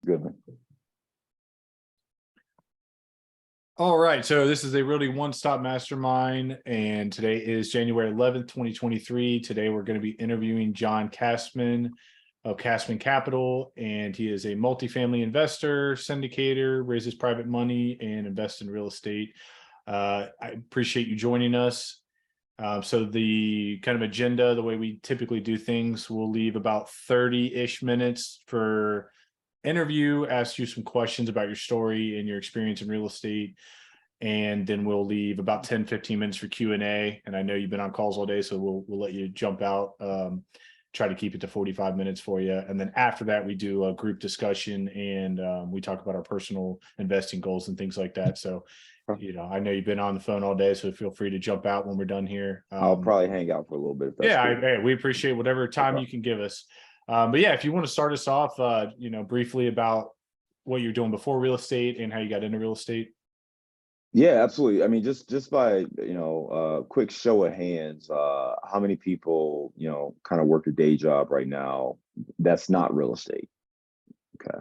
Good, man. All right, so this is a really one-stop mastermind, and today is January 11th, 2023. Today we're going to be interviewing John Casmon of Casmon Capital, and he is a multifamily investor, syndicator, raises private money, and invests in real estate. I appreciate you joining us. So the kind of agenda, the way we typically do things, we'll leave about 30-ish minutes for interview, ask you some questions about your story and your experience in real estate, and then we'll leave about 10-15 minutes for Q&A. And I know you've been on calls all day, so we'll let you jump out, try to keep it to 45 minutes for you. And then after that, we do a group discussion, and we talk about our personal investing goals and things like that. So I know you've been on the phone all day, so feel free to jump out when we're done here. I'll probably hang out for a little bit. If that's cool. We appreciate whatever time you can give us. But yeah, if you want to start us off, briefly about what you're doing before real estate and how you got into real estate. Yeah, absolutely. I mean, just by, quick show of hands, how many people, kind of work a day job right now that's not real estate? Okay.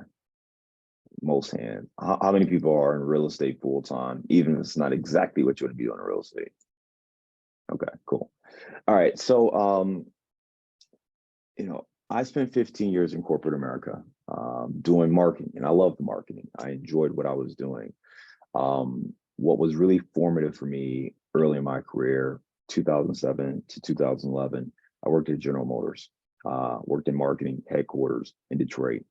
Most hands. How many people are in real estate full time, even if it's not exactly what you want to be doing in real estate? Okay, cool. All right. So, I spent 15 years in corporate America doing marketing, and I loved the marketing. I enjoyed what I was doing. What was really formative for me early in my career, 2007 to 2011, I worked at General Motors, worked in marketing headquarters in Detroit.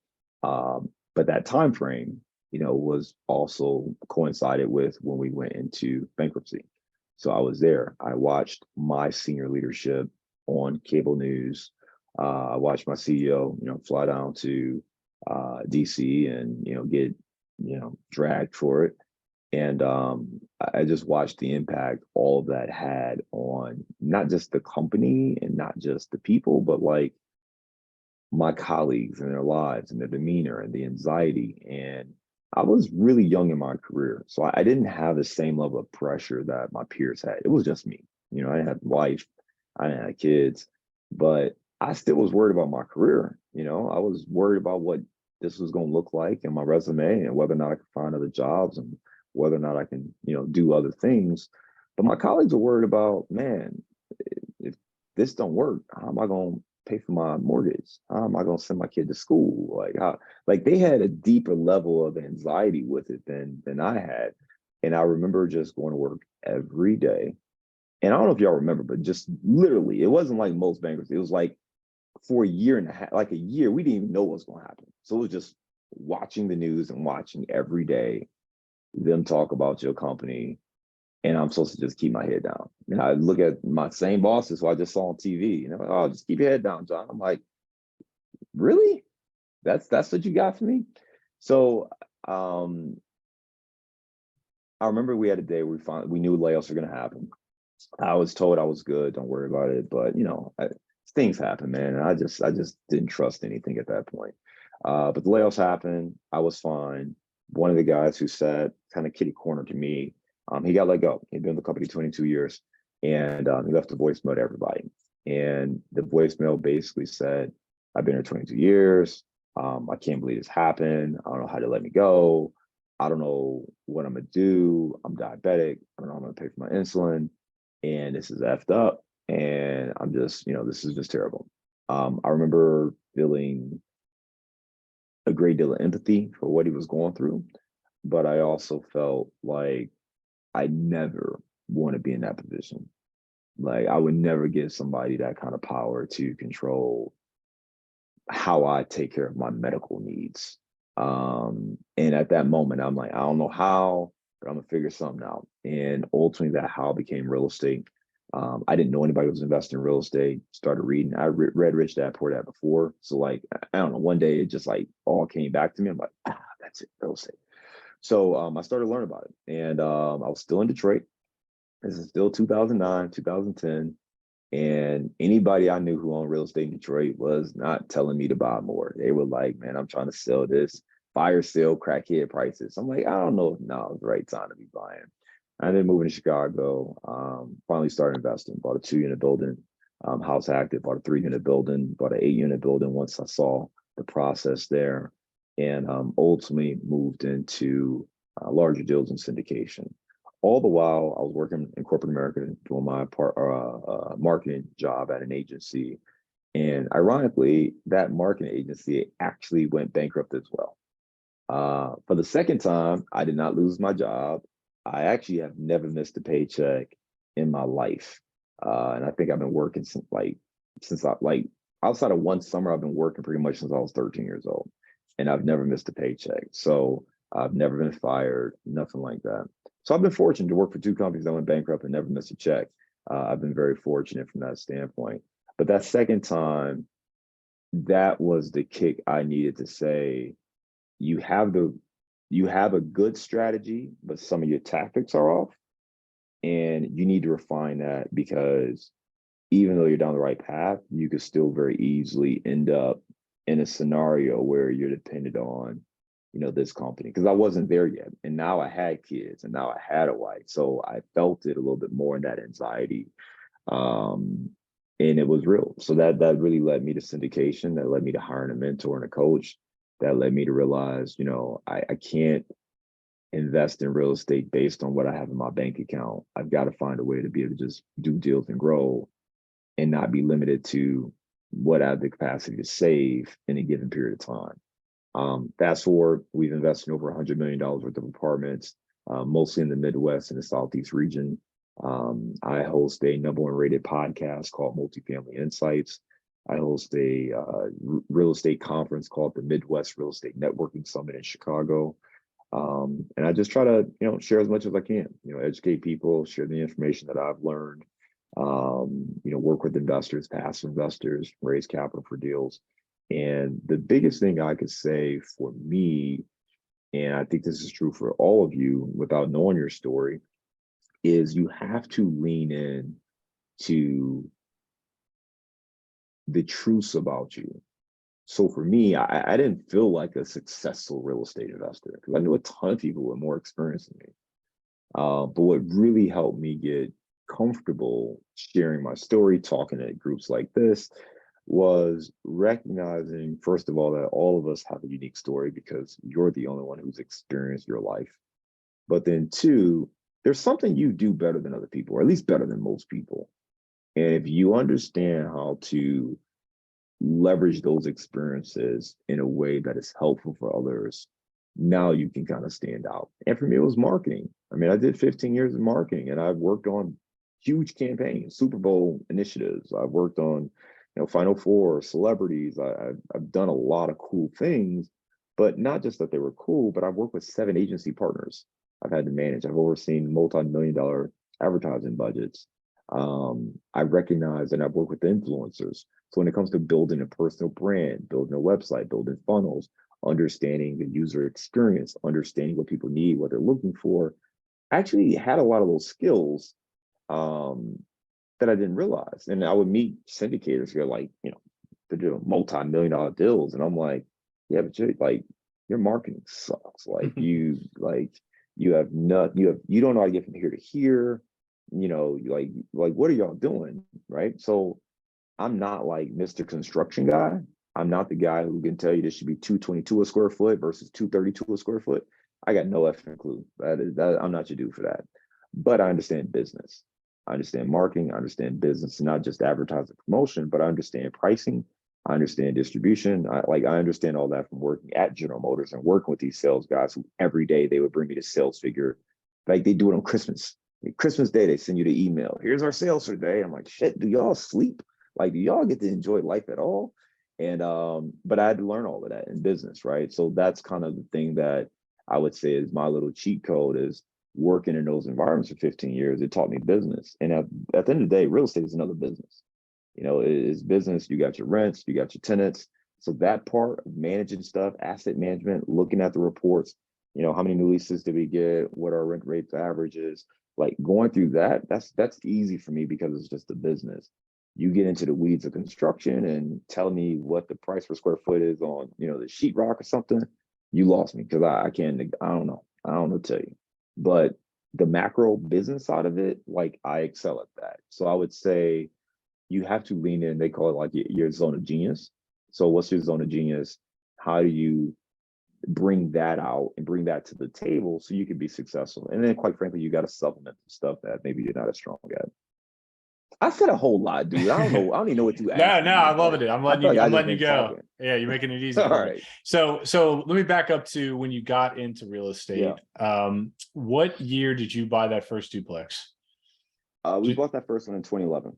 But that time frame, was also coincided with when we went into bankruptcy. So I was there. I watched my senior leadership on cable news. I watched my CEO, fly down to DC and, get, dragged for it. And I just watched the impact all of that had on not just the company and not just the people, but like my colleagues and their lives and their demeanor and the anxiety. And I was really young in my career, so I didn't have the same level of pressure that my peers had. It was just me. I didn't have a wife, I didn't have kids, but I still was worried about my career. I was worried about what this was going to look like in my resume and whether or not I could find other jobs and whether or not I can, do other things. But my colleagues are worried about, man, if this don't work, how am I going to pay for my mortgage? How am I going to send my kid to school? Like they had a deeper level of anxiety with it than I had. And I remember just going to work every day. And I don't know if y'all remember, but just literally, it wasn't like most bankruptcy. It was like for a year and a half, like a year, we didn't even know what was going to happen. So it was just watching the news and watching every day them talk about your company, and I'm supposed to just keep my head down. And I look at my same bosses who I just saw on TV, and they're like, "Oh, just keep your head down, John." I'm like, "Really? That's what you got for me?" So I remember we had a day where we knew layoffs were going to happen. I was told I was good, don't worry about it, but things happen, man. And I just didn't trust anything at that point. But the layoffs happened. I was fine. One of the guys who sat kind of kitty corner to me, he got let go. He'd been in the company 22 years, and he left a voicemail to everybody. And the voicemail basically said, "I've been here 22 years. I can't believe this happened. I don't know how to let me go. I don't know what I'm gonna do. I'm diabetic. I don't know how I'm gonna pay for my insulin, and this is effed up. And I'm just, this is just terrible." I remember feeling a great deal of empathy for what he was going through, but I also felt like I never want to be in that position. Like I would never give somebody that kind of power to control how I take care of my medical needs. And at that moment, I'm like, I don't know how, but I'm gonna figure something out. And ultimately, that how became real estate. I didn't know anybody who was investing in real estate. Started reading. I read Rich Dad Poor Dad before. So like, I don't know, one day it just like all came back to me. I'm like, that's it, real estate. So I started learning about it. And I was still in Detroit. This is still 2009, 2010. And anybody I knew who owned real estate in Detroit was not telling me to buy more. They were like, "Man, I'm trying to sell this, fire sale, crackhead prices." I'm like, I don't know if now is the right time to be buying. And then moving to Chicago, finally started investing, bought a 2-unit building, house active, bought a 3-unit building, bought an 8-unit building once I saw the process there. and ultimately moved into larger deals and syndication. All the while, I was working in corporate America doing my marketing job at an agency. And ironically, that marketing agency actually went bankrupt as well. For the second time, I did not lose my job. I actually have never missed a paycheck in my life. And I think I've been working since outside of one summer, I've been working pretty much since I was 13 years old. And I've never missed a paycheck. So I've never been fired, nothing like that. So I've been fortunate to work for two companies that went bankrupt and never missed a check. I've been very fortunate from that standpoint. But that second time, that was the kick I needed to say, you have a good strategy, but some of your tactics are off. And you need to refine that, because even though you're down the right path, you could still very easily end up in a scenario where you're dependent on, this company. Because I wasn't there yet. And now I had kids, and now I had a wife. So I felt it a little bit more in that anxiety. And it was real. So that really led me to syndication. That led me to hiring a mentor and a coach. That led me to realize, I can't invest in real estate based on what I have in my bank account. I've got to find a way to be able to just do deals and grow, and not be limited to what I have the capacity to save in a given period of time. Fast forward, we've invested over $100 million worth of apartments, mostly in the Midwest and the Southeast region. I host a #1 rated podcast called Multifamily Insights. I host a real estate conference called the Midwest Real Estate Networking Summit in Chicago. And I just try to, share as much as I can, educate people, share the information that I've learned, work with investors, passive investors, raise capital for deals. And the biggest thing I could say for me, and I think this is true for all of you without knowing your story, is you have to lean in to the truths about you. So for me, I didn't feel like a successful real estate investor, because I knew a ton of people with more experience than me. But what really helped me get comfortable sharing my story, talking at groups like this, was recognizing, first of all, that all of us have a unique story, because you're the only one who's experienced your life. But then two, there's something you do better than other people, or at least better than most people. And if you understand how to leverage those experiences in a way that is helpful for others, now you can kind of stand out. And for me, it was marketing. I mean, I did 15 years of marketing, and I've worked on huge campaigns, Super Bowl initiatives. I've worked on, Final Four, celebrities. I've done a lot of cool things, but not just that they were cool, but I've worked with 7 agency partners I've had to manage. I've overseen multi-million-dollar advertising budgets. I recognize, and I've worked with influencers. So when it comes to building a personal brand, building a website, building funnels, understanding the user experience, understanding what people need, what they're looking for, I actually had a lot of those skills that I didn't realize. And I would meet syndicators who are like, they're doing multi-million-dollar deals. And I'm like, yeah, but your marketing sucks. You don't know how to get from here to here. What are y'all doing? Right. So I'm not like Mr. Construction guy. I'm not the guy who can tell you this should be 222 a square foot versus 232 a square foot. I got no effing clue. I'm not your dude for that. But I understand business. I understand marketing. I understand business, not just advertising promotion, but I understand pricing. I understand distribution. I understand all that from working at General Motors and working with these sales guys who every day they would bring me the sales figure. Like they do it on Christmas. Christmas Day, they send you the email. Here's our sales for the day. I'm like, shit, do y'all sleep? Do y'all get to enjoy life at all? And but I had to learn all of that in business, right? So that's kind of the thing that I would say is my little cheat code, is working in those environments for 15 years. It taught me business. And at the end of the day, real estate is another business. It's business. You got your rents, you got your tenants. So that part of managing stuff, asset management, looking at the reports, how many new leases did we get? What our rent rates averages? Going through that's easy for me, because it's just a business. You get into the weeds of construction and tell me what the price per square foot is on, the sheetrock or something, you lost me, because I don't know to tell you. But the macro business side of it, I excel at that. So I would say you have to lean in. They call it your zone of genius. So what's your zone of genius? How do you bring that out and bring that to the table so you can be successful. And then quite frankly, you got to supplement the stuff that maybe you're not as strong at. I said a whole lot, dude. I don't know. I don't even know what you asked. No, I'm loving it. I'm I feel letting like I I'm just letting you been go. talking. Yeah, you're making it easy All for me. right. So let me back up to when you got into real estate. Yeah. What year did you buy that first duplex? We bought that first one in 2011.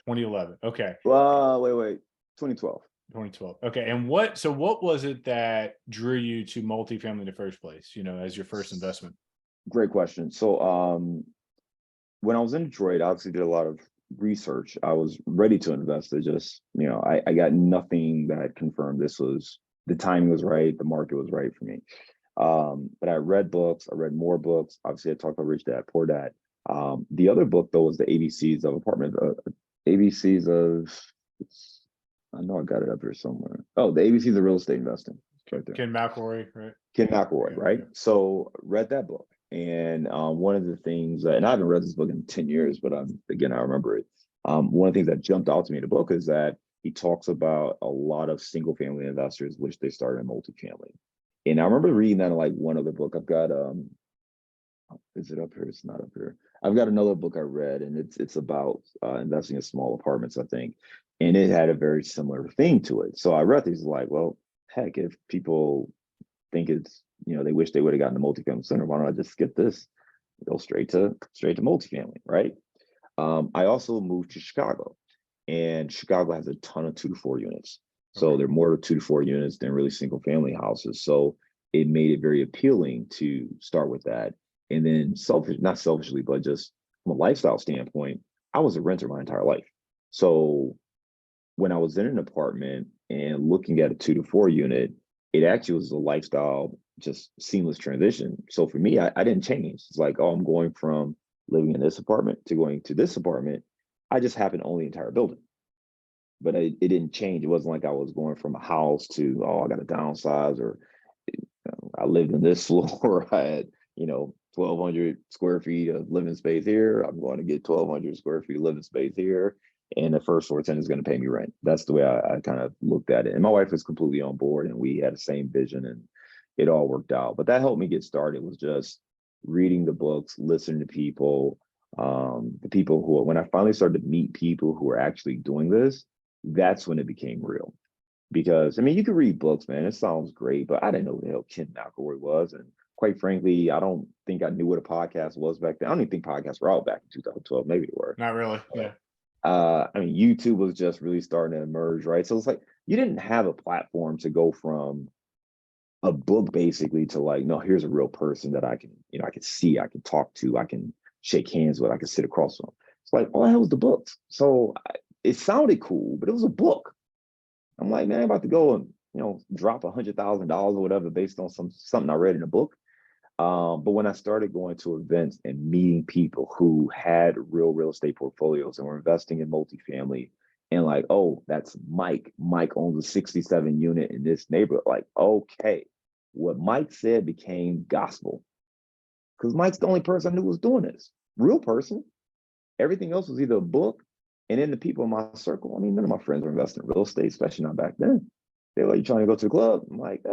2011. Okay. Wait. 2012. 2012. Okay. And what was it that drew you to multifamily in the first place, as your first investment? Great question. So when I was in Detroit, I obviously did a lot of research. I was ready to invest. It just, I got nothing that confirmed the timing was right, the market was right for me. But I read books, I read more books. Obviously, I talked about Rich Dad, Poor Dad. The other book though was the ABCs of apartment, ABCs of, I know I got it up here somewhere. Oh, the ABCs of real estate investing. It's right there. Ken McElroy, right? Ken McElroy, right? So read that book. And one of the things, and I haven't read this book in 10 years, but again, I remember it. One of the things that jumped out to me in the book is that he talks about a lot of single family investors wish they started in multifamily. And I remember reading that in like one other book. I've got, is it up here? It's not up here. I've got another book I read, and it's about investing in small apartments, I think. And it had a very similar thing to it. So I read these like, well, heck, if people think it's, they wish they would have gotten the multifamily center, why don't I just skip this, go straight to multifamily, right? I also moved to Chicago, and Chicago has a ton of 2 to 4 units. So they're more 2 to 4 units than really single family houses. So it made it very appealing to start with that. And then not selfishly, but just from a lifestyle standpoint, I was a renter my entire life. So when I was in an apartment and looking at a 2 to 4 unit, it actually was a lifestyle, just seamless transition. So for me, I didn't change. It's like, oh, I'm going from living in this apartment to going to this apartment. I just happened to own the entire building. But it didn't change. It wasn't like I was going from a house to, oh, I got to downsize, or I lived in this floor. I had, 1,200 square feet of living space here. I'm going to get 1,200 square feet of living space here. And the first floor tenant is going to pay me rent. That's the way I kind of looked at it. And my wife was completely on board, and we had the same vision, and it all worked out. But that helped me get started, was just reading the books, listening to people, the people who, when I finally started to meet people who are actually doing this, that's when it became real. Because, you could read books, man, it sounds great, but I didn't know who the hell Ken McElroy was. And quite frankly, I don't think I knew what a podcast was back then. I don't even think podcasts were out back in 2012. Maybe they were. Not really. Yeah. YouTube was just really starting to emerge, right? So it's like you didn't have a platform to go from a book basically to like, no, here's a real person that I can, I can see, I can talk to, I can shake hands with, I can sit across from. It's like, all the hell was the books? So it sounded cool, but it was a book. I'm like, man, I'm about to go and drop $100,000 or whatever based on something I read in a book. But when I started going to events and meeting people who had real estate portfolios and were investing in multifamily, and like, oh, that's Mike. Mike owns a 67 unit in this neighborhood. Like, okay, what Mike said became gospel, because Mike's the only person I knew was doing this. Real person. Everything else was either a book. And then the people in my circle, none of my friends were investing in real estate, especially not back then. They were like, you trying to go to the club? I'm like,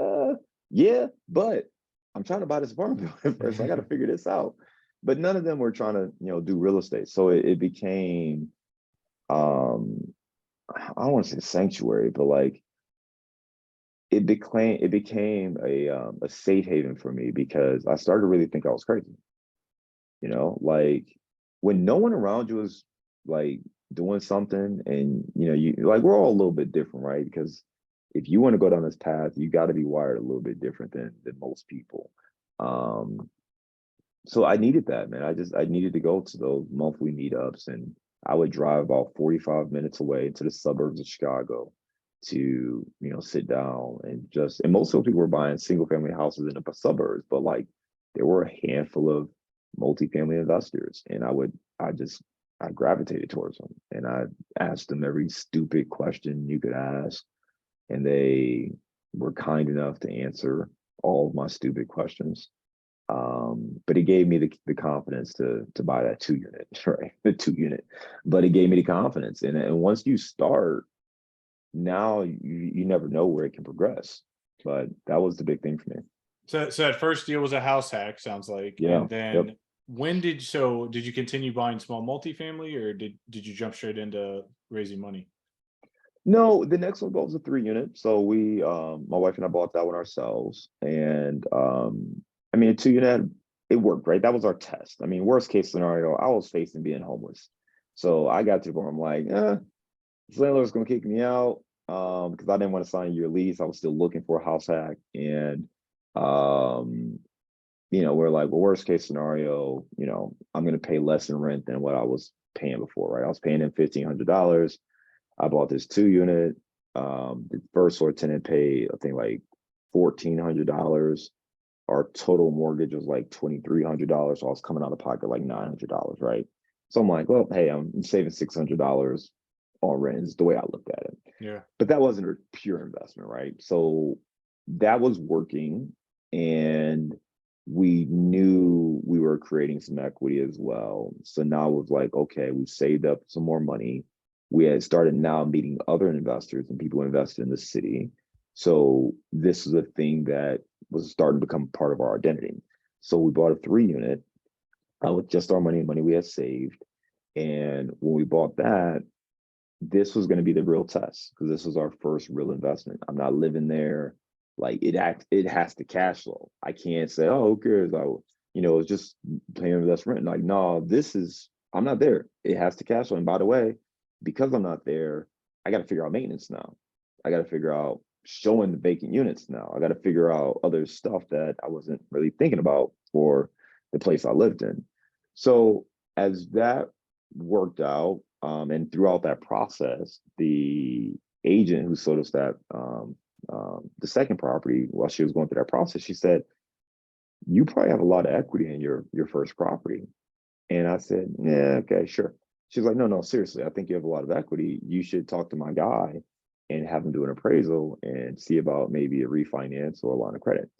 yeah, but I'm trying to buy this apartment building first. I got to figure this out. But none of them were trying to, do real estate. So it became, I don't want to say sanctuary, but like it became a safe haven for me, because I started to really think I was crazy. Like when no one around you is like doing something, and you like, we're all a little bit different, right? Because if you want to go down this path, you got to be wired a little bit different than most people. So I needed that, man. I needed to go to those monthly meetups, and I would drive about 45 minutes away to the suburbs of Chicago to, sit down and most of the people were buying single family houses in the suburbs, but like there were a handful of multifamily investors, and I gravitated towards them, and I asked them every stupid question you could ask, and they were kind enough to answer all of my stupid questions. But it gave me the confidence to buy that 2 unit, right? The 2 unit, but it gave me the confidence. And once you start, now you never know where it can progress. But that was the big thing for me. So that first deal was a house hack, sounds like. Yeah. And Yep. then did you continue buying small multifamily, or did you jump straight into raising money? No, the next one was a 3 unit. So my wife and I bought that one ourselves. And I mean, a 2 unit, it worked, right? That was our test. I mean, worst case scenario, I was facing being homeless. So I got to the point where I'm like, this landlord's gonna kick me out. Because I didn't want to sign a year lease. I was still looking for a house hack. And um, we're like, well, worst case scenario, I'm gonna pay less in rent than what I was paying before, right? I was paying him $1,500. I bought this 2 unit. The first floor tenant paid, I think, like $1,400. Our total mortgage was like $2,300. So I was coming out of pocket like $900, right? So I'm like, well, hey, I'm saving $600 on rent is the way I looked at it. Yeah. But that wasn't a pure investment, right? So that was working. And we knew we were creating some equity as well. So now it was like, okay, we saved up some more money. We had started now meeting other investors and people who invested in the city. So this is a thing that was starting to become part of our identity. So we bought a 3 unit with just our money we had saved. And when we bought that, this was going to be the real test because this was our first real investment. I'm not living there. Like it has to cash flow. I can't say, oh, who cares? It's just paying less rent. Like, no, I'm not there. It has to cash flow. And by the way, because I'm not there, I got to figure out maintenance now. I got to figure out showing the vacant units now. I got to figure out other stuff that I wasn't really thinking about for the place I lived in. So as that worked out, and throughout that process, the agent who sold us the second property, while she was going through that process, she said, "You probably have a lot of equity in your first property." And I said, "Yeah, okay, sure." She's like, "No, seriously, I think you have a lot of equity. You should talk to my guy and have him do an appraisal and see about maybe a refinance or a line of credit."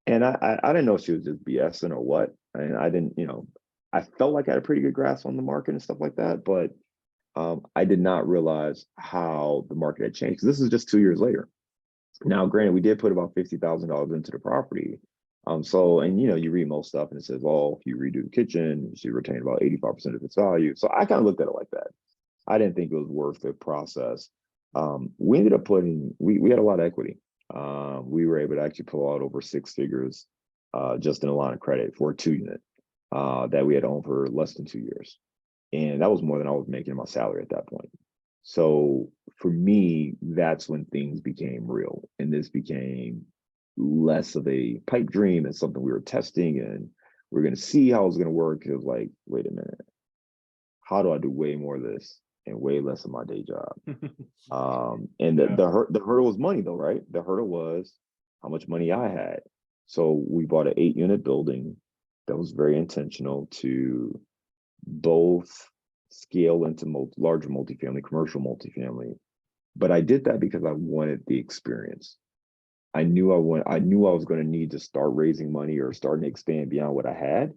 And I didn't know if she was just BSing or what. And I didn't, I felt like I had a pretty good grasp on the market and stuff like that, but I did not realize how the market had changed. This is just 2 years later. Now, granted, we did put about $50,000 into the property. And you read most stuff and it says, oh, if you redo the kitchen, you should retain about 85% of its value. So I kind of looked at it like that. I didn't think it was worth the process. We ended up we had a lot of equity. We were able to actually pull out over 6 figures just in a line of credit for a 2 unit that we had owned for less than 2 years. And that was more than I was making in my salary at that point. So for me, that's when things became real. And this became less of a pipe dream and something we were testing and we're going to see how it's going to work. It was like, wait a minute, how do I do way more of this and way less of my day job? And the hurdle was money though, right? The hurdle was how much money I had. So we bought an 8-unit building that was very intentional to both scale into larger multifamily, commercial multifamily. But I did that because I wanted the experience. I knew I was going to need to start raising money or starting to expand beyond what I had.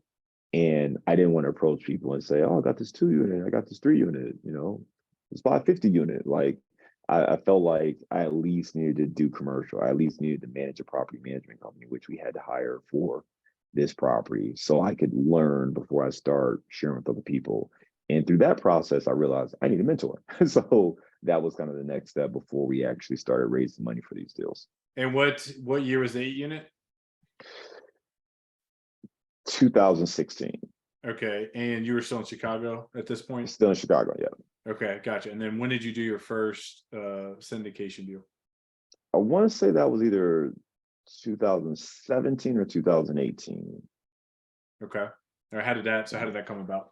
And I didn't want to approach people and say, oh, I got this 2 unit, I got this 3 unit, let's buy a 50 unit. Like I felt like I at least needed to do commercial. I at least needed to manage a property management company, which we had to hire for this property so I could learn before I start sharing with other people. And through that process, I realized I need a mentor. So that was kind of the next step before we actually started raising money for these deals. And what year was the 8-unit? 2016. Okay. And you were still in Chicago at this point? Still in Chicago, yeah. Okay, gotcha. And then when did you do your first syndication deal? I want to say that was either 2017 or 2018. Okay. Or how did that come about?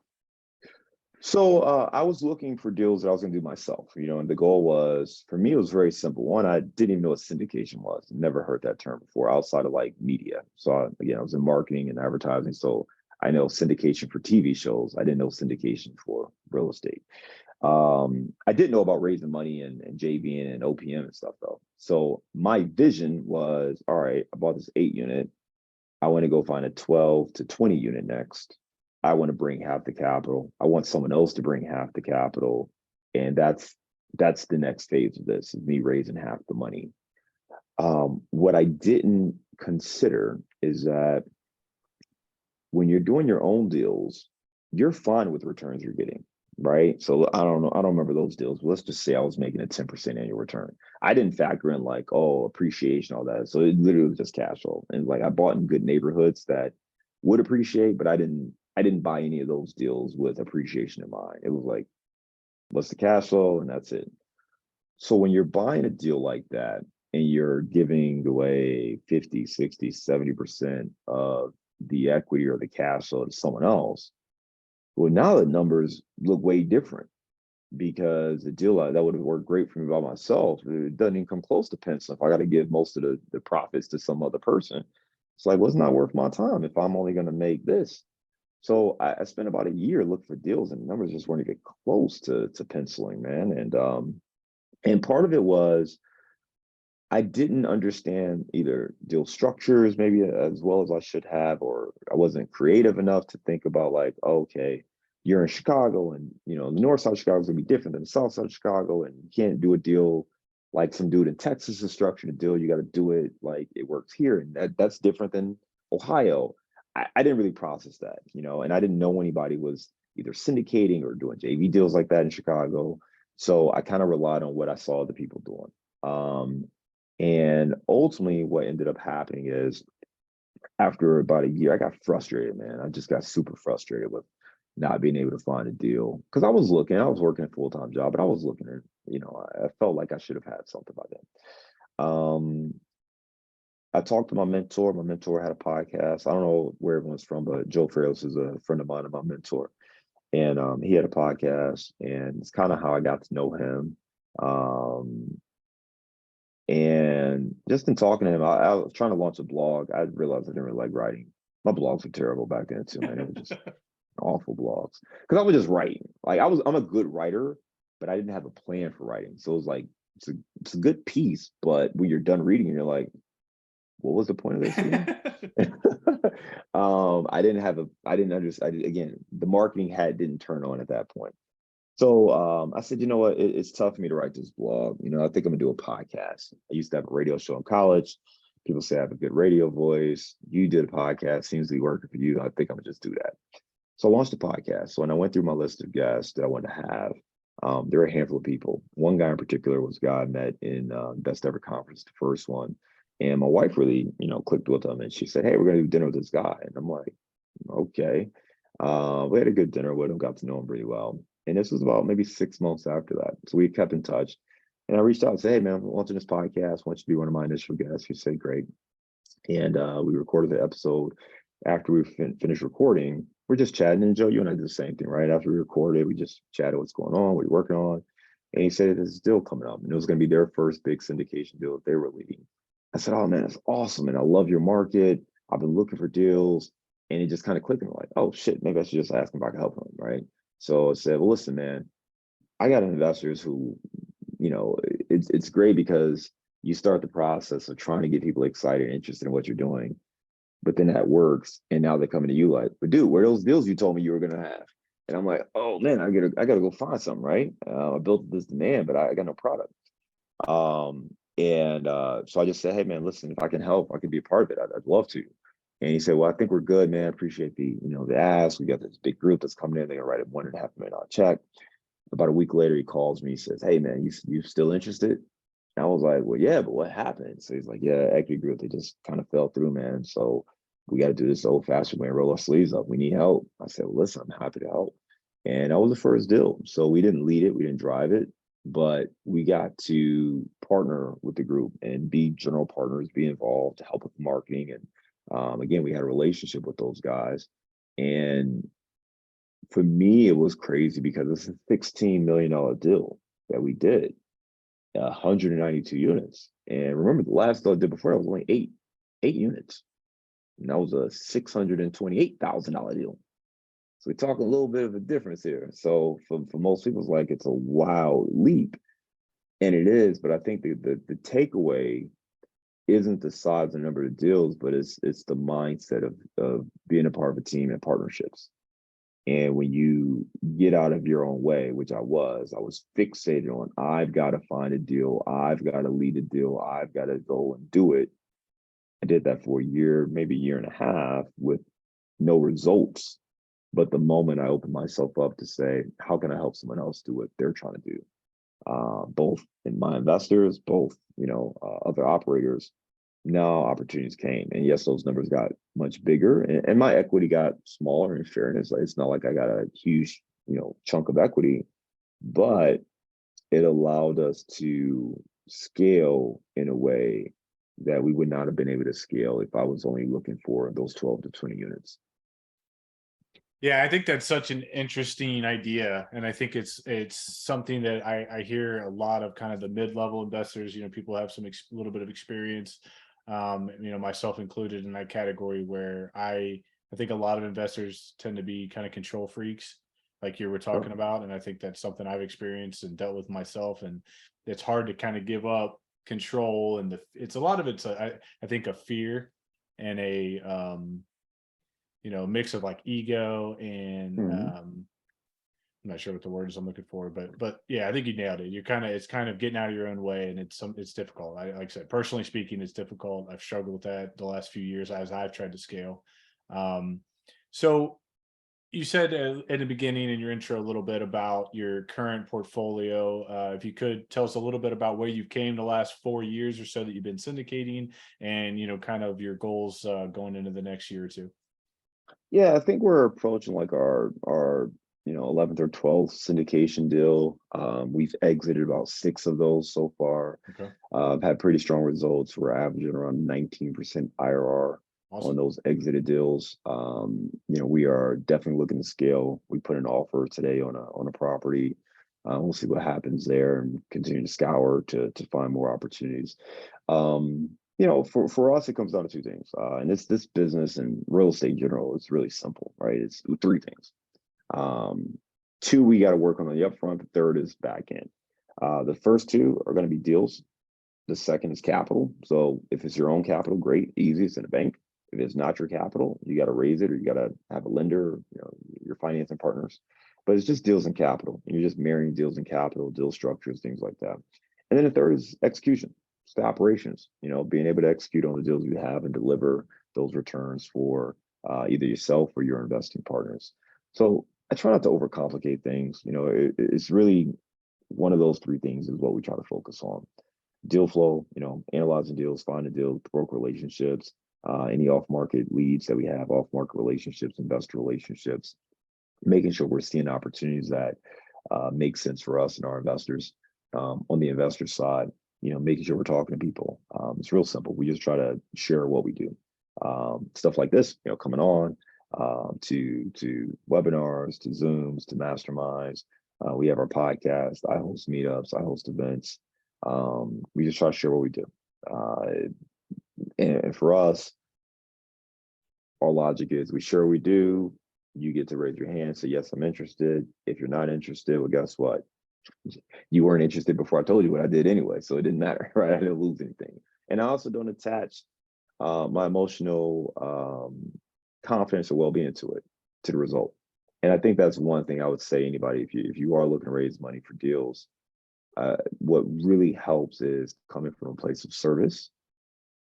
So I was looking for deals that I was going to do myself, and the goal was, for me, it was very simple. One, I didn't even know what syndication was. Never heard that term before outside of like media. So again, I was in marketing and advertising. So I know syndication for TV shows. I didn't know syndication for real estate. I didn't know about raising money and JVing and OPM and stuff though. So my vision was, all right, I bought this 8-unit. I want to go find a 12 to 20 unit next. I want to bring half the capital. I want someone else to bring half the capital. And that's the next phase of this, is me raising half the money. What I didn't consider is that when you're doing your own deals, you're fine with the returns you're getting, right? So I don't know, I don't remember those deals, but let's just say I was making a 10% annual return. I didn't factor in like, oh, appreciation, all that. So it literally was just cash flow. And like I bought in good neighborhoods that would appreciate, but I didn't buy any of those deals with appreciation in mind. It was like, what's the cash flow? And that's it. So when you're buying a deal like that and you're giving away 50, 60, 70% of the equity or the cash flow to someone else, well, now the numbers look way different because the deal that would have worked great for me by myself, it doesn't even come close to pencil. If I got to give most of the profits to some other person, it's like, well, it's not worth my time if I'm only going to make this. So I spent about a year looking for deals and the numbers just weren't even close to penciling, man. And part of it was I didn't understand either deal structures maybe as well as I should have, or I wasn't creative enough to think about like, oh, okay, you're in Chicago and the north side of Chicago is gonna be different than the south side of Chicago, and you can't do a deal like some dude in Texas is structuring a deal. You got to do it like it works here, and that's different than Ohio. I didn't really process that, and I didn't know anybody was either syndicating or doing JV deals like that in Chicago. So I kind of relied on what I saw other people doing. And ultimately, what ended up happening is after about a year, I got frustrated, man. I just got super frustrated with not being able to find a deal because I was looking, I was working a full-time job, but I was looking at, I felt like I should have had something by then. I talked to my mentor. My mentor had a podcast. I don't know where everyone's from, but Joe Fairless is a friend of mine and my mentor. And he had a podcast, and it's kind of how I got to know him. And just in talking to him, I was trying to launch a blog. I realized I didn't really like writing. My blogs were terrible back then too, man. It was just awful blogs because I was just writing. Like I'm a good writer, but I didn't have a plan for writing. So it was like it's a good piece, but when you're done reading, you're like, what was the point of this again? I didn't understand. Again, the marketing hat didn't turn on at that point. So I said, you know what, it's tough for me to write this blog. I think I'm gonna do a podcast. I used to have a radio show in college. People say I have a good radio voice. You did a podcast, seems to be working for you. I think I'm gonna just do that. So I launched a podcast. So when I went through my list of guests that I wanted to have, there were a handful of people. One guy in particular was a guy I met in Best Ever Conference, the first one. And my wife really, clicked with him, and she said, hey, we're gonna do dinner with this guy. And I'm like, okay. We had a good dinner with him, got to know him pretty well. And this was about maybe 6 months after that. So we kept in touch. And I reached out and said, hey, man, I'm launching this podcast. I want you to be one of my initial guests. He said, great. And we recorded the episode. After we finished recording, we're just chatting. And Joe, you and I did the same thing, right? After we recorded, we just chatted what's going on, what you're working on. And he said, there's a deal coming up. And it was going to be their first big syndication deal that they were leading. I said, oh, man, that's awesome. And I love your market. I've been looking for deals. And it just kind of clicked. And like, oh, shit, maybe I should just ask him if I can help him, right? So I said, well, listen, man, I got investors who, it's great because you start the process of trying to get people excited and interested in what you're doing, but then that works. And now they're coming to you like, but dude, where are those deals you told me you were going to have? And I'm like, oh man, I gotta go find something, right? I built this demand, but I got no product. So I just said, hey man, listen, if I can help, I could be a part of it. I'd love to. And he said, well, I think we're good, man. Appreciate the ask. We got this big group that's coming in. They're gonna write a $1.5 million check. About a week later, he calls me. He says, hey, man, you still interested? And I was like, well, yeah, but what happened? So he's like, yeah, equity group, they just kind of fell through, man. So we got to do this old fashioned way and roll our sleeves up. We need help. I said, well, listen, I'm happy to help. And that was the first deal. So we didn't lead it. We didn't drive it. But we got to partner with the group and be general partners, be involved to help with marketing. And again, we had a relationship with those guys. And for me, it was crazy because it's a $16 million deal that we did, 192 units. And remember, the last deal I did before, I was only eight units. And that was a $628,000 deal. So we're talking a little bit of a difference here. So for most people, it's like it's a wild leap. And it is, but I think the takeaway isn't the size and number of deals, but it's the mindset of being a part of a team and partnerships. And when you get out of your own way, which I was fixated on, I've got to find a deal. I've got to lead a deal. I've got to go and do it. I did that for a year, maybe a year and a half with no results. But the moment I opened myself up to say, how can I help someone else do what they're trying to do? Both in my investors, both, other operators, now opportunities came. And yes, those numbers got much bigger and my equity got smaller in fairness. Like, it's not like I got a huge, chunk of equity, but it allowed us to scale in a way that we would not have been able to scale if I was only looking for those 12 to 20 units. Yeah, I think that's such an interesting idea, and I think it's something that I hear a lot of kind of the mid-level investors. People have some little bit of experience, myself included in that category, where I think a lot of investors tend to be kind of control freaks, like you were talking about, and I think that's something I've experienced and dealt with myself, and it's hard to kind of give up control, and it's a lot of it's I think a fear and a mix of like ego and I'm not sure what the word is I'm looking for, but yeah, I think you nailed it. It's kind of getting out of your own way, and it's difficult. Like I said, personally speaking, it's difficult. I've struggled with that the last few years as I've tried to scale. So you said in the beginning in your intro a little bit about your current portfolio. If you could tell us a little bit about where you came the last 4 years or so that you've been syndicating, and kind of your goals going into the next year or two. Yeah, I think we're approaching like our 11th or 12th syndication deal. We've exited about 6 of those so far. Okay. Had pretty strong results. We're averaging around 19% IRR Awesome. on those exited deals. We are definitely looking to scale. We put an offer today on a property. We'll see what happens there and continue to scour to find more opportunities. For us, it comes down to 2 things. And it's this business and real estate in general, it's really simple, right? It's 3 things. 2, we got to work on the upfront. The third is back end. The first 2 are going to be deals. The second is capital. So if it's your own capital, great, easy, it's in a bank. If it's not your capital, you got to raise it, or you got to have a lender, your financing partners. But it's just deals and capital. And you're just marrying deals and capital, deal structures, things like that. And then the third is execution. It's the operations, being able to execute on the deals you have and deliver those returns for either yourself or your investing partners. So I try not to overcomplicate things. It's really one of those 3 things is what we try to focus on. Deal flow, analyzing deals, finding deals, broker relationships, any off-market leads that we have, off-market relationships, investor relationships, making sure we're seeing opportunities that make sense for us and our investors. On the investor side, making sure we're talking to people. It's real simple. We just try to share what we do. Stuff like this, coming on to webinars, to Zooms, to masterminds. We have our podcast. I host meetups. I host events. We just try to share what we do. And for us, our logic is we share what we do. You get to raise your hand, say, yes, I'm interested. If you're not interested, well, guess what? You weren't interested before I told you what I did anyway, so it didn't matter, right? I didn't lose anything. And I also don't attach my emotional confidence or well-being to the result. And I think that's one thing I would say anybody, if you are looking to raise money for deals, what really helps is coming from a place of service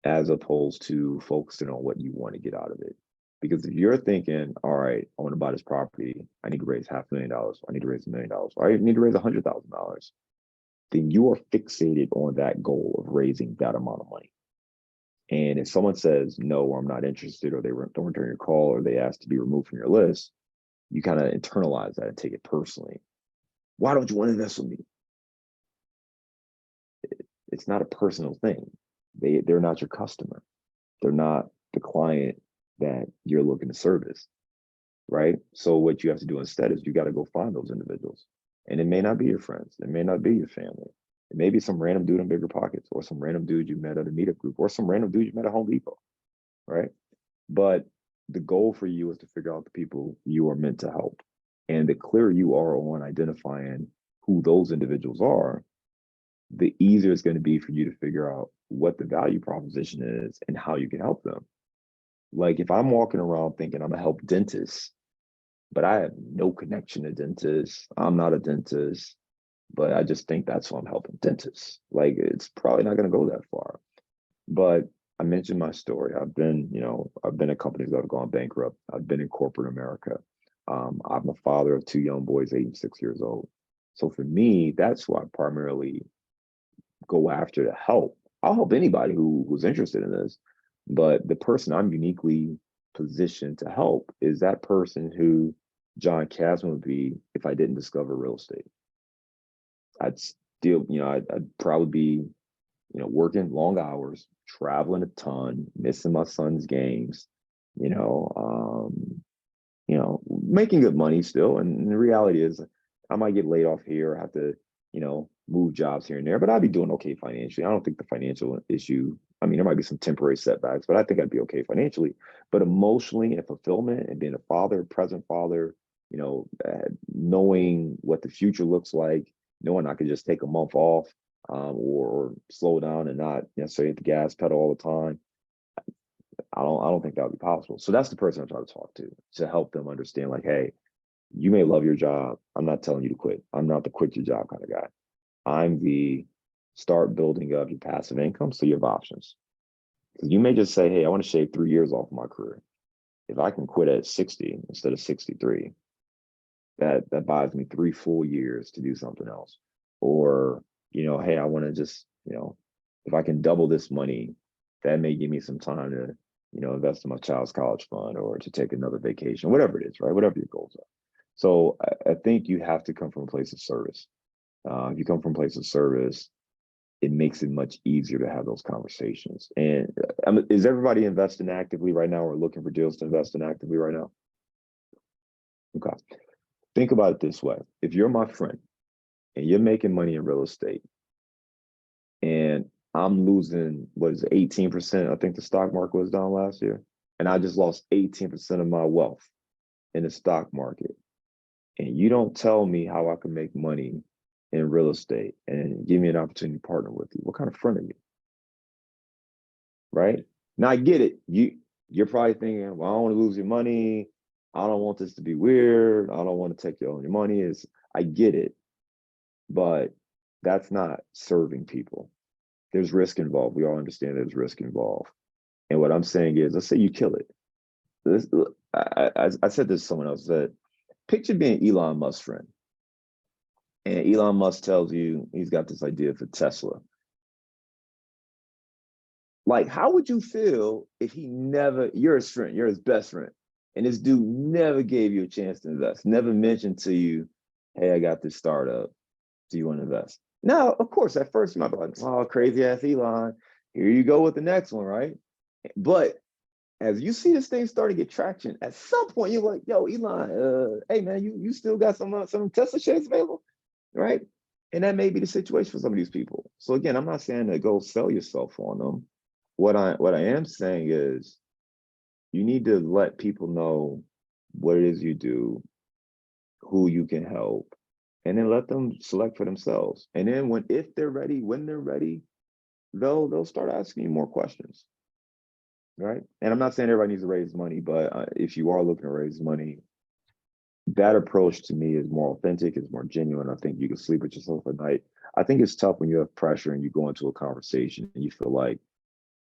as opposed to focusing on what you want to get out of it. Because if you're thinking, all right, I want to buy this property, I need to raise $500,000, I need to raise $1 million, or I need to raise $100,000, then you are fixated on that goal of raising that amount of money. And if someone says, no, or I'm not interested, or they don't return your call, or they ask to be removed from your list, you kind of internalize that and take it personally. Why don't you want to invest with me? It's not a personal thing. They're not your customer. They're not the client that you're looking to service, right? So what you have to do instead is you got to go find those individuals. And it may not be your friends. It may not be your family. It may be some random dude in Bigger Pockets, or some random dude you met at a meetup group, or some random dude you met at Home Depot, right? But the goal for you is to figure out the people you are meant to help. And the clearer you are on identifying who those individuals are, the easier it's going to be for you to figure out what the value proposition is and how you can help them. Like if I'm walking around thinking I'm gonna help dentists, but I have no connection to dentists, I'm not a dentist, but I just think that's why I'm helping dentists. Like it's probably not gonna go that far. But I mentioned my story. I've been at companies that have gone bankrupt. I've been in corporate America. I'm a father of two young boys, 8 and 6 years old. So for me, that's who I primarily go after to help. I'll help anybody who's interested in this, but the person I'm uniquely positioned to help is that person who John Casmon would be if I didn't discover real estate. I'd still, I'd probably be, working long hours, traveling a ton, missing my son's games, you know, making good money still. And the reality is I might get laid off here, have to, move jobs here and there, but I'd be doing okay financially. I don't think the financial issue, I mean, there might be some temporary setbacks, but I think I'd be okay financially. But emotionally and fulfillment and being a father, present father, knowing what the future looks like, knowing I could just take a month off, or slow down and not necessarily hit the gas pedal all the time. I don't think that would be possible. So that's the person I'm trying to talk to help them understand, like, hey, you may love your job. I'm not telling you to quit. I'm not the quit your job kind of guy. I'm the start building up your passive income so you have options. Because you may just say, hey, I want to shave 3 years off my career. If I can quit at 60 instead of 63, that buys me 3 full years to do something else. Or, hey, I want to just, if I can double this money, that may give me some time to, invest in my child's college fund or to take another vacation, whatever it is, right? Whatever your goals are. So I think you have to come from a place of service. If you come from a place of service, it makes it much easier to have those conversations. And is everybody investing actively right now or looking for deals to invest in actively right now? Okay. Think about it this way. If you're my friend and you're making money in real estate and I'm losing, 18%? I think the stock market was down last year. And I just lost 18% of my wealth in the stock market. And you don't tell me how I can make money in real estate and give me an opportunity to partner with you. What kind of friend are you? Right? Now I get it. You're probably thinking, well, I don't want to lose your money. I don't want this to be weird. I don't want to take your money. I get it. But that's not serving people. There's risk involved. We all understand there's risk involved. And what I'm saying is, let's say you kill it. I said this to someone else, that picture being Elon Musk's friend. And Elon Musk tells you he's got this idea for Tesla. Like, how would you feel if you're his friend, you're his best friend, and this dude never gave you a chance to invest, never mentioned to you, hey, I got this startup. Do you want to invest? Now, of course, at first you might be like, oh, crazy ass Elon. Here you go with the next one, right? But as you see this thing start to get traction, at some point you're like, yo, Elon, hey man, you still got some Tesla shares available, right? And that may be the situation for some of these people. So again, I'm not saying to go sell yourself on them. What I am saying is you need to let people know what it is you do, who you can help, and then let them select for themselves. And then when they're ready, they'll start asking you more questions, right? And I'm not saying everybody needs to raise money, but if you are looking to raise money, that approach to me is more authentic, is more genuine. I think you can sleep with yourself at night. I think it's tough when you have pressure and you go into a conversation and you feel like,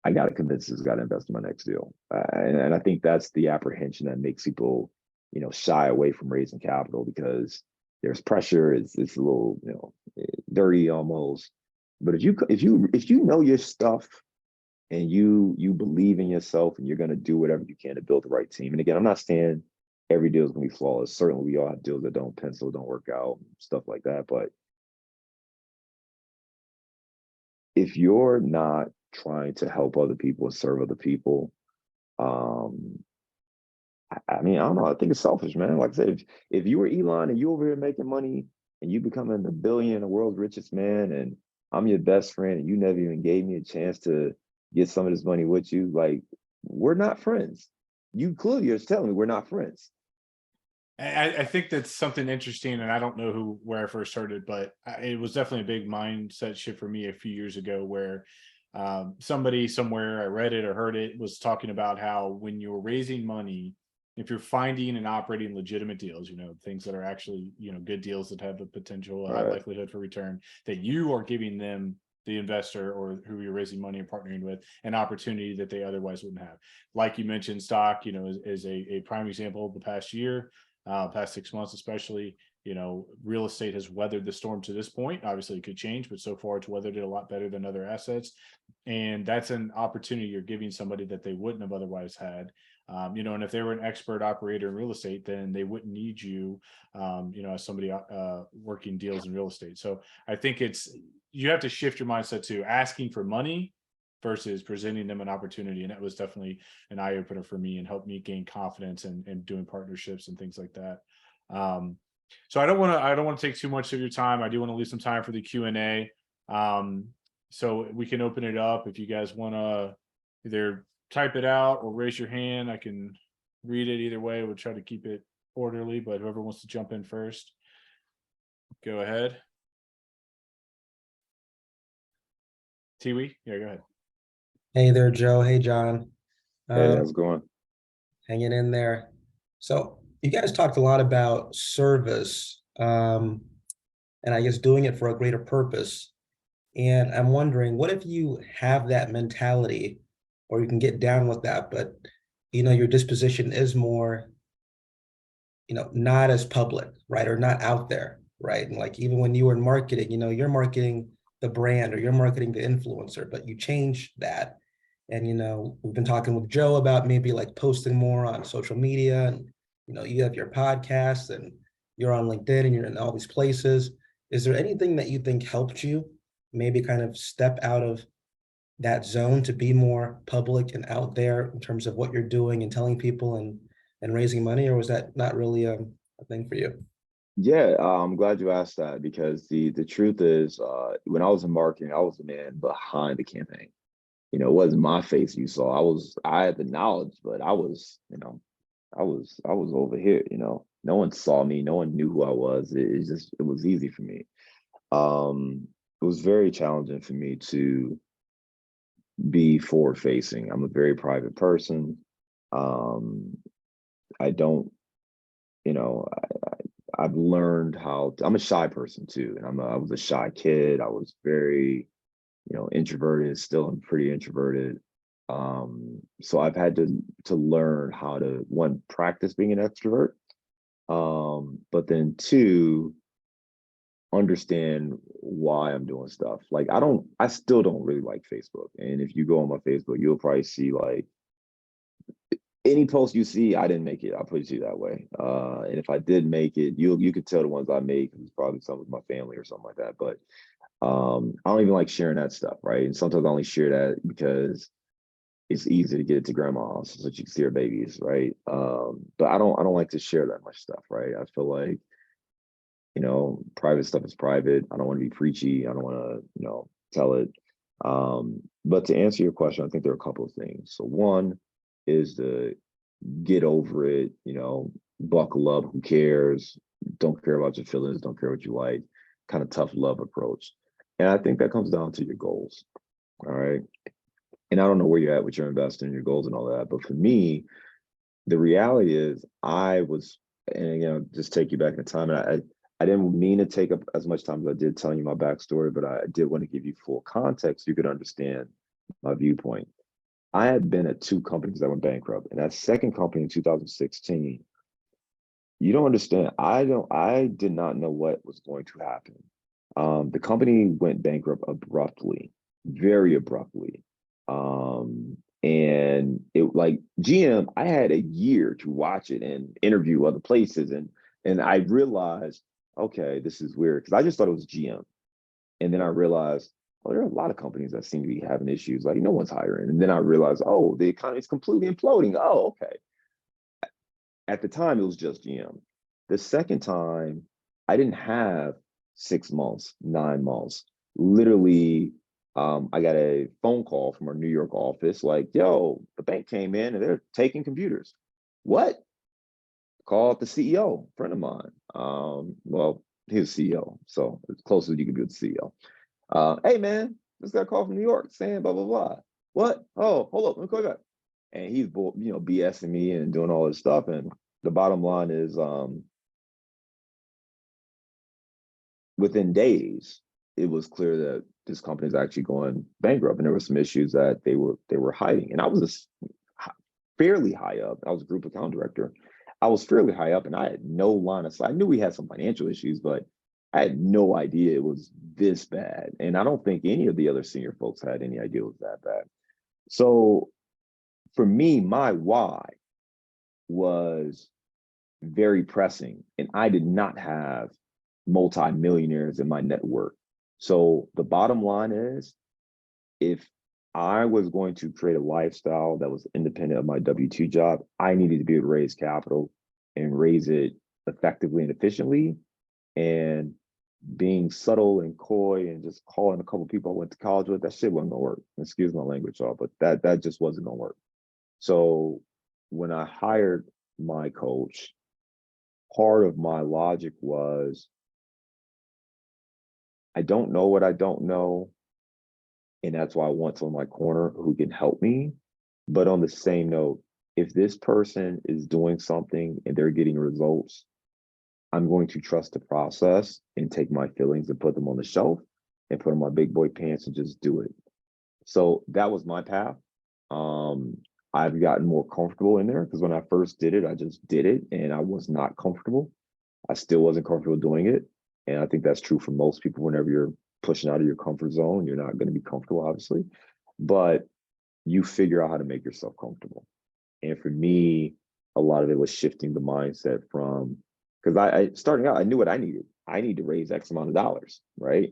I got to convince this guy to invest in my next deal. And I think that's the apprehension that makes people, shy away from raising capital, because there's pressure. It's a little, dirty almost. But if you know your stuff and you believe in yourself and you're going to do whatever you can to build the right team. And again, I'm not saying every deal is going to be flawless. Certainly, we all have deals that don't pencil, don't work out, stuff like that. But if you're not trying to help other people and serve other people, I mean, I don't know. I think it's selfish, man. Like I said, if you were Elon and you over here making money and you becoming the world's richest man, and I'm your best friend, and you never even gave me a chance to get some of this money with you, like, we're not friends. You clearly are telling me we're not friends. I think that's something interesting, and I don't know where I first heard it, but it was definitely a big mindset shift for me a few years ago, where somebody somewhere, I read it or heard it, was talking about how when you're raising money, if you're finding and operating legitimate deals, things that are actually, good deals that have a potential high likelihood for return, that you are giving them the investor or who you're raising money and partnering with an opportunity that they otherwise wouldn't have. Like you mentioned, stock, is a prime example of the past year, past 6 months, especially. Real estate has weathered the storm to this point. Obviously, it could change, but so far it's weathered it a lot better than other assets. And that's an opportunity you're giving somebody that they wouldn't have otherwise had. And if they were an expert operator in real estate, then they wouldn't need you, as somebody working deals in real estate. So I think you have to shift your mindset to asking for money versus presenting them an opportunity. And that was definitely an eye opener for me and helped me gain confidence and doing partnerships and things like that. So I don't want to take too much of your time. I do want to leave some time for the Q&A. So we can open it up if you guys want to either type it out or raise your hand. I can read it either way. We'll try to keep it orderly, but whoever wants to jump in first, go ahead. Tiwi, yeah, go ahead. Hey there, Joe. Hey, John. Hey, how's it going? Hanging in there. So you guys talked a lot about service, and I guess doing it for a greater purpose. And I'm wondering, what if you have that mentality, or you can get down with that, but your disposition is more, not as public, right? Or not out there, right? And like even when you were in marketing, you're marketing the brand or you're marketing the influencer, but you change that. And we've been talking with Joe about maybe like posting more on social media, and you have your podcast and you're on LinkedIn and you're in all these places. Is there anything that you think helped you maybe kind of step out of that zone to be more public and out there in terms of what you're doing and telling people and raising money, or was that not really a thing for you? Yeah, I'm glad you asked that, because the truth is, when I was in marketing, I was the man behind the campaign. It wasn't my face you saw. I had the knowledge, but I was over here. No one saw me. No one knew who I was. It was easy for me. It was very challenging for me to be forward facing. I'm a very private person. I don't, I've learned I'm a shy person too. And I was a shy kid. I was very, introverted, still I'm pretty introverted. So I've had to learn how to, one, practice being an extrovert, but then two, understand why I'm doing stuff. Like I still don't really like Facebook. And if you go on my Facebook, you'll probably see like any post you see, I didn't make it. I'll put it to you that way. And if I did make it, you could tell the ones I made, because it's probably some with my family or something like that. But I don't even like sharing that stuff, right? And sometimes I only share that because it's easy to get it to grandma's so that you can see her babies, right? But I don't like to share that much stuff, right? I feel like, private stuff is private. I don't want to be preachy. I don't want to, tell it. But to answer your question, I think there are a couple of things. So one is to get over it, buckle up, who cares? Don't care about your feelings, don't care what you like, kind of tough love approach. And I think that comes down to your goals. All right. And I don't know where you're at with your investing, your goals and all that. But for me, the reality is just take you back in time. And I didn't mean to take up as much time as I did telling you my backstory, but I did want to give you full context so you could understand my viewpoint. I had been at two companies that went bankrupt, and that second company in 2016, you don't understand. I did not know what was going to happen. The company went bankrupt abruptly, very abruptly. And it, like GM, I had a year to watch it and interview other places. And I realized, okay, this is weird, because I just thought it was GM. And then I realized, oh, there are a lot of companies that seem to be having issues. Like no one's hiring. And then I realized, oh, the economy is completely imploding. Oh, okay. At the time, it was just GM. The second time, I didn't have 6 months, 9 months. Literally, I got a phone call from our New York office, like, yo, the bank came in and they're taking computers. What? Called the CEO, friend of mine. Well, he was CEO, so as close as you could be with the CEO. Hey man, just got a call from New York saying blah, blah, blah. What? Oh, hold up, let me call you back. And he's, BSing me and doing all this stuff. And the bottom line is, within days, it was clear that this company is actually going bankrupt. And there were some issues that they were hiding. And I was fairly high up. I was a group account director. I was fairly high up and I had no line of sight. I knew we had some financial issues, but I had no idea it was this bad. And I don't think any of the other senior folks had any idea it was that bad. So for me, my why was very pressing. And I did not have multi-millionaires in my network. So the bottom line is, if I was going to create a lifestyle that was independent of my W-2 job, I needed to be able to raise capital and raise it effectively and efficiently. And being subtle and coy and just calling a couple people I went to college with, that shit wasn't gonna work. Excuse my language, y'all, but that just wasn't gonna work. So when I hired my coach, part of my logic was, I don't know what I don't know. And that's why I want someone in my corner who can help me. But on the same note, if this person is doing something and they're getting results, I'm going to trust the process and take my feelings and put them on the shelf and put on my big boy pants and just do it. So that was my path. I've gotten more comfortable in there because when I first did it, I just did it and I was not comfortable. I still wasn't comfortable doing it. And I think that's true for most people. Whenever you're pushing out of your comfort zone, you're not going to be comfortable, obviously, but you figure out how to make yourself comfortable. And for me, a lot of it was shifting the mindset from, because I starting out, I knew what I needed. I need to raise X amount of dollars, right?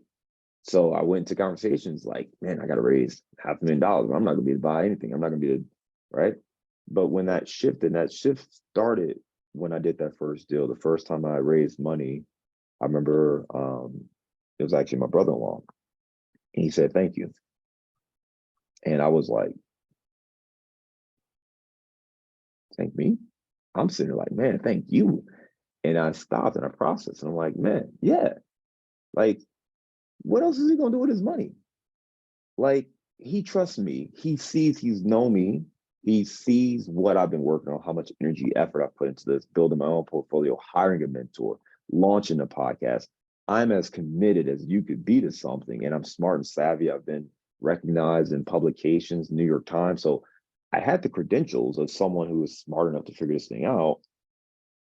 So I went to conversations like, man, I got to raise $500,000. I'm not going to be able to buy anything. I'm not going to be able to, right? But when that shifted, that shift started when I did that first deal. The first time I raised money, I remember it was actually my brother-in-law. And he said, thank you. And I was like, thank me? I'm sitting there like, man, thank you. And I stopped and I processed. And I'm like, man, yeah. Like, what else is he going to do with his money? Like, he trusts me. He sees, he's known me. He sees what I've been working on, how much energy, effort I've put into this, building my own portfolio, hiring a mentor, launching a podcast. I'm as committed as you could be to something, and I'm smart and savvy. I've been recognized in publications, New York Times. So I had the credentials of someone who was smart enough to figure this thing out.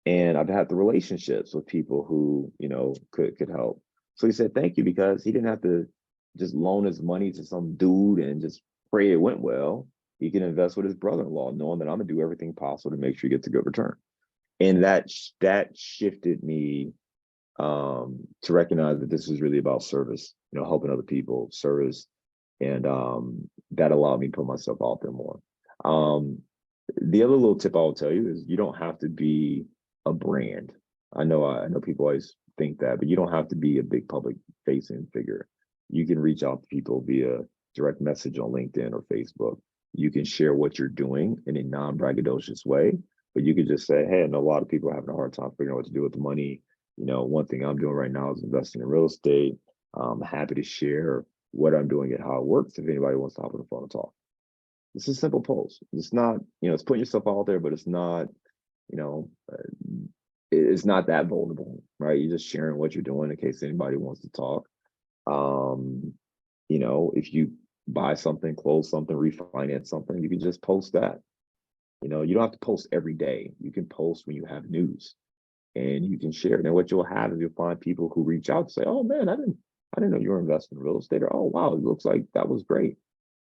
And I've had the relationships with people who, could help. So he said, thank you, because he didn't have to just loan his money to some dude and just pray it went well. He can invest with his brother-in-law, knowing that I'm gonna do everything possible to make sure he gets a good return. And that shifted me to recognize that this was really about service, helping other people, service. And that allowed me to put myself out there more. The other little tip I'll tell you is you don't have to be a brand. I know people always think that, but you don't have to be a big public facing figure. You can reach out to people via direct message on LinkedIn or Facebook. You can share what you're doing in a non-braggadocious way, but you could just say, hey, I know a lot of people are having a hard time figuring out what to do with the money. One thing I'm doing right now is investing in real estate. I'm happy to share what I'm doing and how it works if anybody wants to hop on the phone and talk. It's a simple post. It's not, it's putting yourself out there, but it's not, it's not that vulnerable, right? You're just sharing what you're doing in case anybody wants to talk. If you buy something, close something, refinance something, you can just post that. You don't have to post every day. You can post when you have news and you can share. And then what you'll have is you'll find people who reach out to say, oh man, I didn't know you were investing in real estate, or oh wow, it looks like that was great.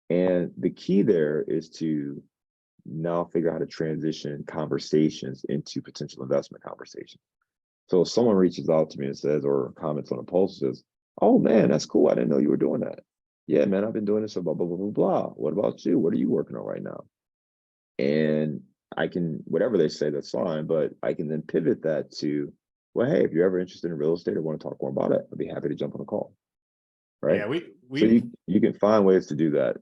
And the key there is to now figure out how to transition conversations into potential investment conversations. So if someone reaches out to me and says, or comments on a post and says, oh man, that's cool, I didn't know you were doing that. Yeah, man, I've been doing this, blah, blah, blah, blah, blah. What about you? What are you working on right now? And I can, whatever they say, that's fine, but I can then pivot that to, well, hey, if you're ever interested in real estate or want to talk more about it, I'd be happy to jump on a call. Right. Yeah, so you can find ways to do that.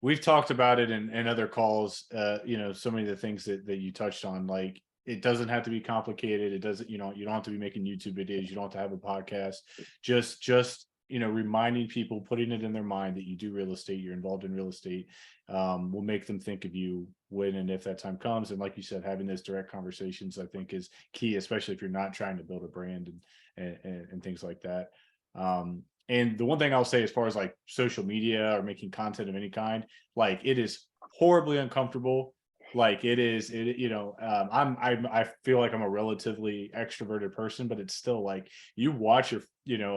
We've talked about it in other calls, so many of the things that you touched on, like it doesn't have to be complicated. It doesn't, you don't have to be making YouTube videos. You don't have to have a podcast. Just reminding people, putting it in their mind that you do real estate, you're involved in real estate, will make them think of you when and if that time comes. And like you said, having those direct conversations, I think, is key, especially if you're not trying to build a brand and things like that. And the one thing I'll say as far as like social media or making content of any kind, like it is horribly uncomfortable. Like I feel like I'm a relatively extroverted person, but it's still like you watch a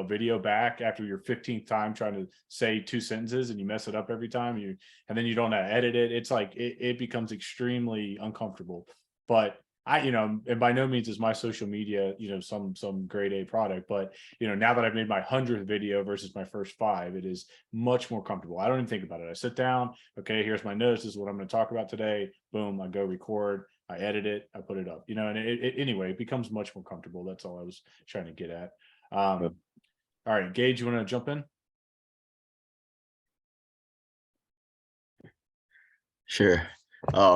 video back after your 15th time trying to say 2 sentences and you mess it up every time and then you don't know how to edit it. It's like, it becomes extremely uncomfortable. But and by no means is my social media, some grade A product, but now that I've made my 100th video versus my first 5, it is much more comfortable. I don't even think about it. I sit down, okay, here's my notes. This is what I'm going to talk about today. Boom, I go record, I edit it, I put it up, and anyway, it becomes much more comfortable. That's all I was trying to get at. All right, Gage, you want to jump in? Sure.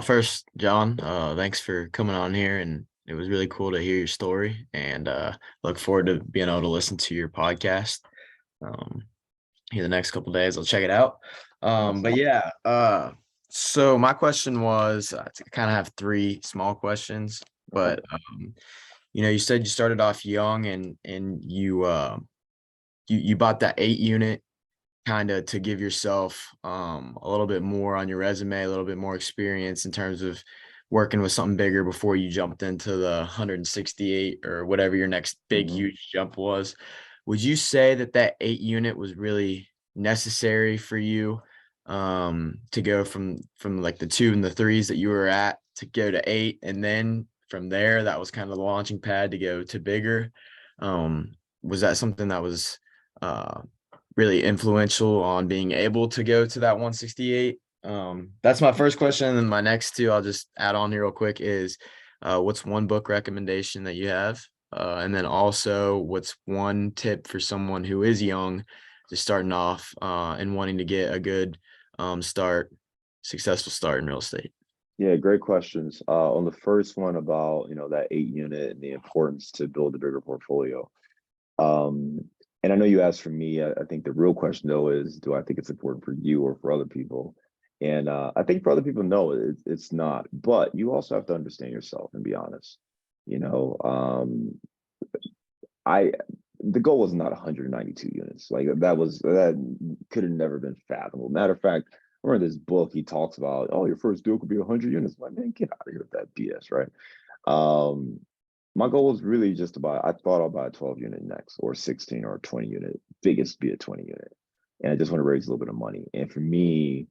First, John, thanks for coming on here, and it was really cool to hear your story, and look forward to being able to listen to your podcast. Here the next couple of days, I'll check it out. But yeah, so my question was, I kind of have 3 small questions, but you said you started off young, and you bought that 8 unit kind of to give yourself a little bit more on your resume, a little bit more experience in terms of working with something bigger before you jumped into the 168 or whatever your next big huge jump was. Would you say that 8 unit was really necessary for you to go from like the 2 and the 3s that you were at to go to 8, and then from there that was kind of the launching pad to go to bigger? Was that something that was really influential on being able to go to that 168? That's my first question. And then my next 2, I'll just add on here real quick, is what's one book recommendation that you have? And then also, what's one tip for someone who is young, just starting off and wanting to get a good successful start in real estate? Yeah, great questions. On the first one about, that 8 unit and the importance to build a bigger portfolio. And I know you asked for me. I think the real question though is, do I think it's important for you or for other people? And I think for other people, no, it's not. But you also have to understand yourself and be honest. The goal was not 192 units. Like that could have never been fathomable. Matter of fact, I remember this book, he talks about, oh, your first deal could be 100 units. I'm like, man, get out of here with that BS, right? My goal was really just to I thought I'll buy a 12 unit next, or 16 or 20 unit, biggest be a 20 unit. And I just want to raise a little bit of money. And for me,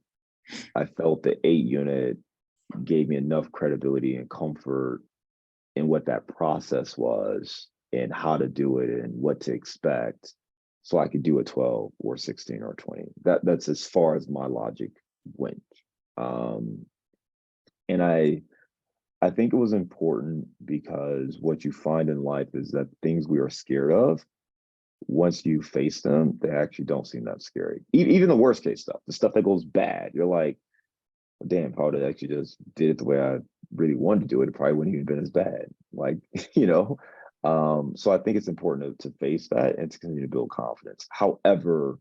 I felt the 8 unit gave me enough credibility and comfort in what that process was and how to do it and what to expect, so I could do a 12 or 16 or 20. That's as far as my logic went. And I think it was important because what you find in life is that things we are scared of, once you face them, they actually don't seem that scary. Even the worst case stuff, the stuff that goes bad, you're like, well, damn, if I would have actually just did it the way I really wanted to do it, it probably wouldn't even been as bad. Like, so I think it's important to face that and to continue to build confidence. However,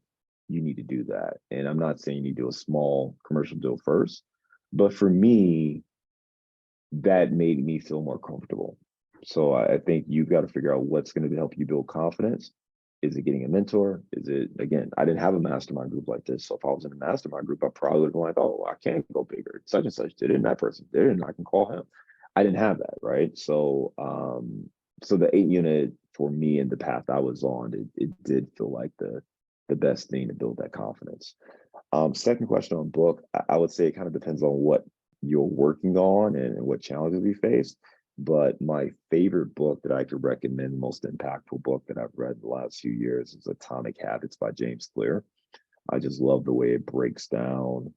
you need to do that. And I'm not saying you do a small commercial deal first, but for me, that made me feel more comfortable. So I think you've got to figure out what's going to help you build confidence. Is it getting a mentor? Is it, again, I didn't have a mastermind group like this. So if I was in a mastermind group, I probably would have been like, oh, I can't go bigger. Such and such did it, and that person did it, and I can call him. I didn't have that, right? So so the 8 unit for me and the path I was on, it did feel like the best thing to build that confidence. Second question on book, I would say it kind of depends on what you're working on and what challenges we face. But my favorite book that I could recommend, the most impactful book that I've read in the last few years, is Atomic Habits by James Clear. I just love the way it breaks down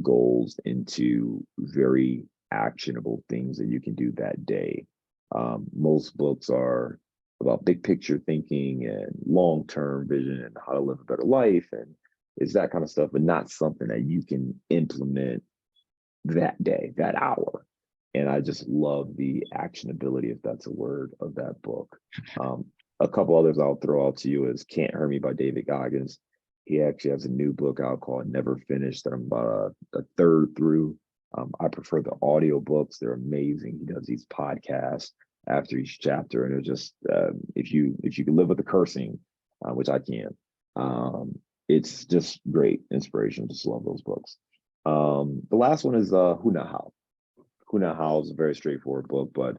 goals into very actionable things that you can do that day. Most books are about big picture thinking and long-term vision and how to live a better life, and it's that kind of stuff, but not something that you can implement that day, that hour. And I just love the actionability, if that's a word, of that book. A couple others I'll throw out to you is Can't Hurt Me by David Goggins. He actually has a new book out called Never Finished that I'm about a third through. I prefer the audio books. They're amazing. He does these podcasts after each chapter. And it's just, if you can live with the cursing, which I can, It's just great inspiration. Just love those books. The last one is Who Not How. Who Not How is a very straightforward book, but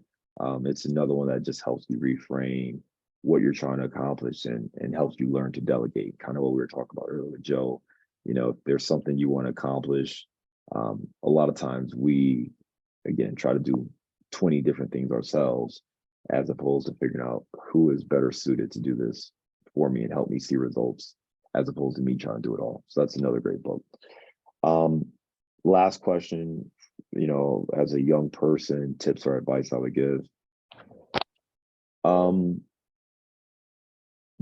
it's another one that just helps you reframe what you're trying to accomplish and helps you learn to delegate. Kind of what we were talking about earlier with Joe. You know, if there's something you want to accomplish, a lot of times we, again, try to do 20 different things ourselves, as opposed to figuring out who is better suited to do this for me and help me see results, as opposed to me trying to do it all. So that's another great book. Last question, you know, as a young person, tips or advice I would give.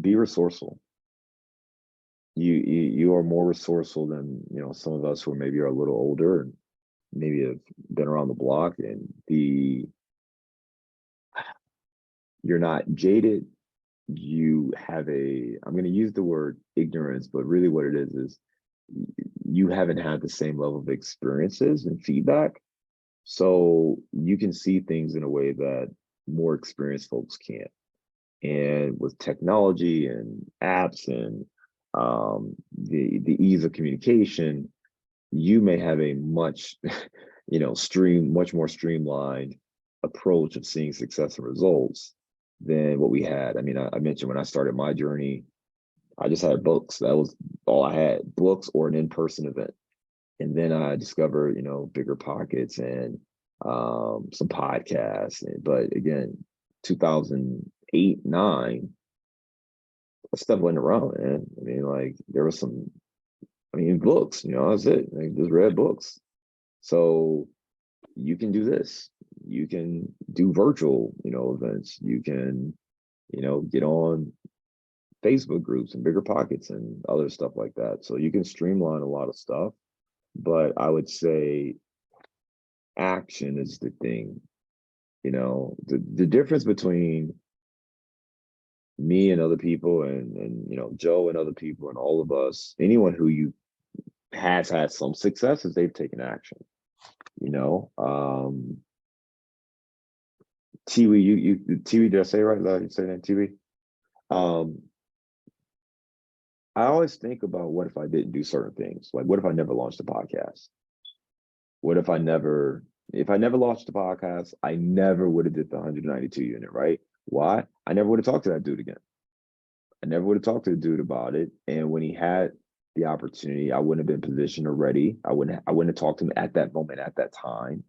Be resourceful. You are more resourceful than, you know, some of us who maybe are a little older and maybe have been around the block, and you're not jaded. You have I'm going to use the word ignorance, but really what it is you haven't had the same level of experiences and feedback. So you can see things in a way that more experienced folks can't. And with technology and apps and the ease of communication, you may have a much, you know, much more streamlined approach of seeing success and results than what we had. I mean, I mentioned when I started my journey, I just had books. That was all I had, books or an in-person event. And then I discovered, you know, Bigger Pockets and some podcasts. But again, 2008, 9, that stuff went around, man. I mean, like there was books, you know, that's it. I just read books. So you can do this. You can do virtual, you know, events. You can, you know, get on Facebook groups and Bigger Pockets and other stuff like that. So you can streamline a lot of stuff. But I would say action is the thing. You know, the difference between me and other people and you know, Joe and other people and all of us, anyone who has had some success, is they've taken action. You know, Tiwi, Tiwi, did I say it right? Did I say that, Tiwi? I always think about what if I didn't do certain things? Like, what if I never launched a podcast? What if I never launched a podcast, I never would have did the 192 unit, right? Why? I never would have talked to that dude again. I never would have talked to the dude about it. And when he had the opportunity, I wouldn't have been positioned or ready. I wouldn't have talked to him at that moment, at that time.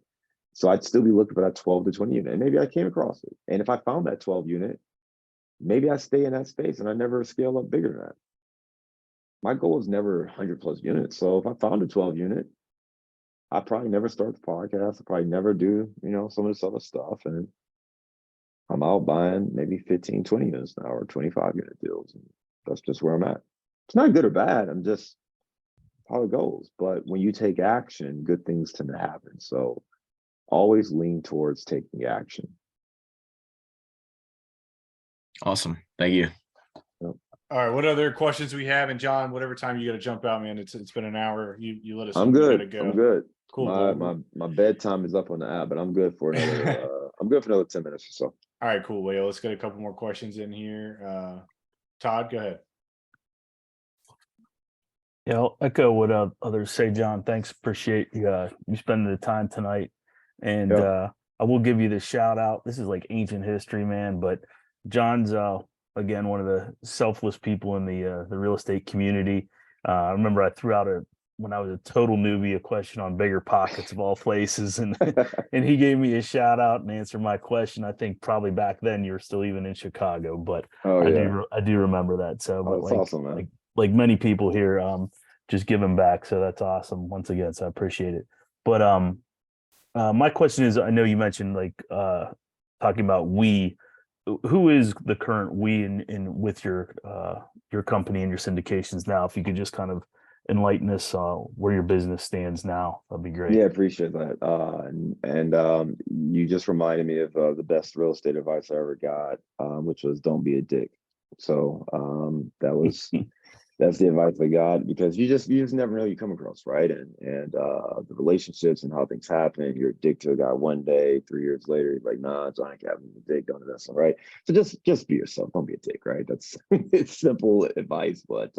So I'd still be looking for that 12 to 20 unit. And maybe I came across it. And if I found that 12 unit, maybe I stay in that space and I never scale up bigger than that. My goal is never 100 plus units. So if I found a 12 unit, I probably never start the podcast. I probably never do, you know, some of this other stuff. And I'm out buying maybe 15, 20 units now or 25 unit deals. And that's just where I'm at. It's not good or bad. I'm just how it goes. But when you take action, good things tend to happen. So always lean towards taking action. Awesome. Thank you. All right, what other questions we have? And John, whatever time you got to jump out, man. It's been an hour. You let us know. I'm good. Go. I'm good. Cool. My bedtime is up on the app, but I'm good for another I'm good for another 10 minutes or so. All right, cool. Well, let's get a couple more questions in here. Todd, go ahead. Yeah, I'll echo what others say, John. Thanks. Appreciate you spending the time tonight. And I will give you the shout out. This is like ancient history, man, but John's again one of the selfless people in the real estate community. I remember I threw out when I was a total newbie, a question on Bigger Pockets of all places, and and he gave me a shout out and answered my question. I think probably back then you were still even in Chicago, but I do remember that. So, but that's awesome, man. Like many people here, just giving back. So that's awesome once again. So I appreciate it. But my question is, I know you mentioned like talking about who is the current we in with your company and your syndications now? If you could just kind of enlighten us where your business stands now, that'd be great. Yeah, appreciate that. And you just reminded me of the best real estate advice I ever got, which was don't be a dick. So that was That's the advice I got, because you just never know you come across, right? And the relationships and how things happen. You're addicted to a guy one day, 3 years later, you're like, nah, Johnny Captain's a dick, don't do this, right? So just be yourself, don't be a dick, right? That's it's simple advice, but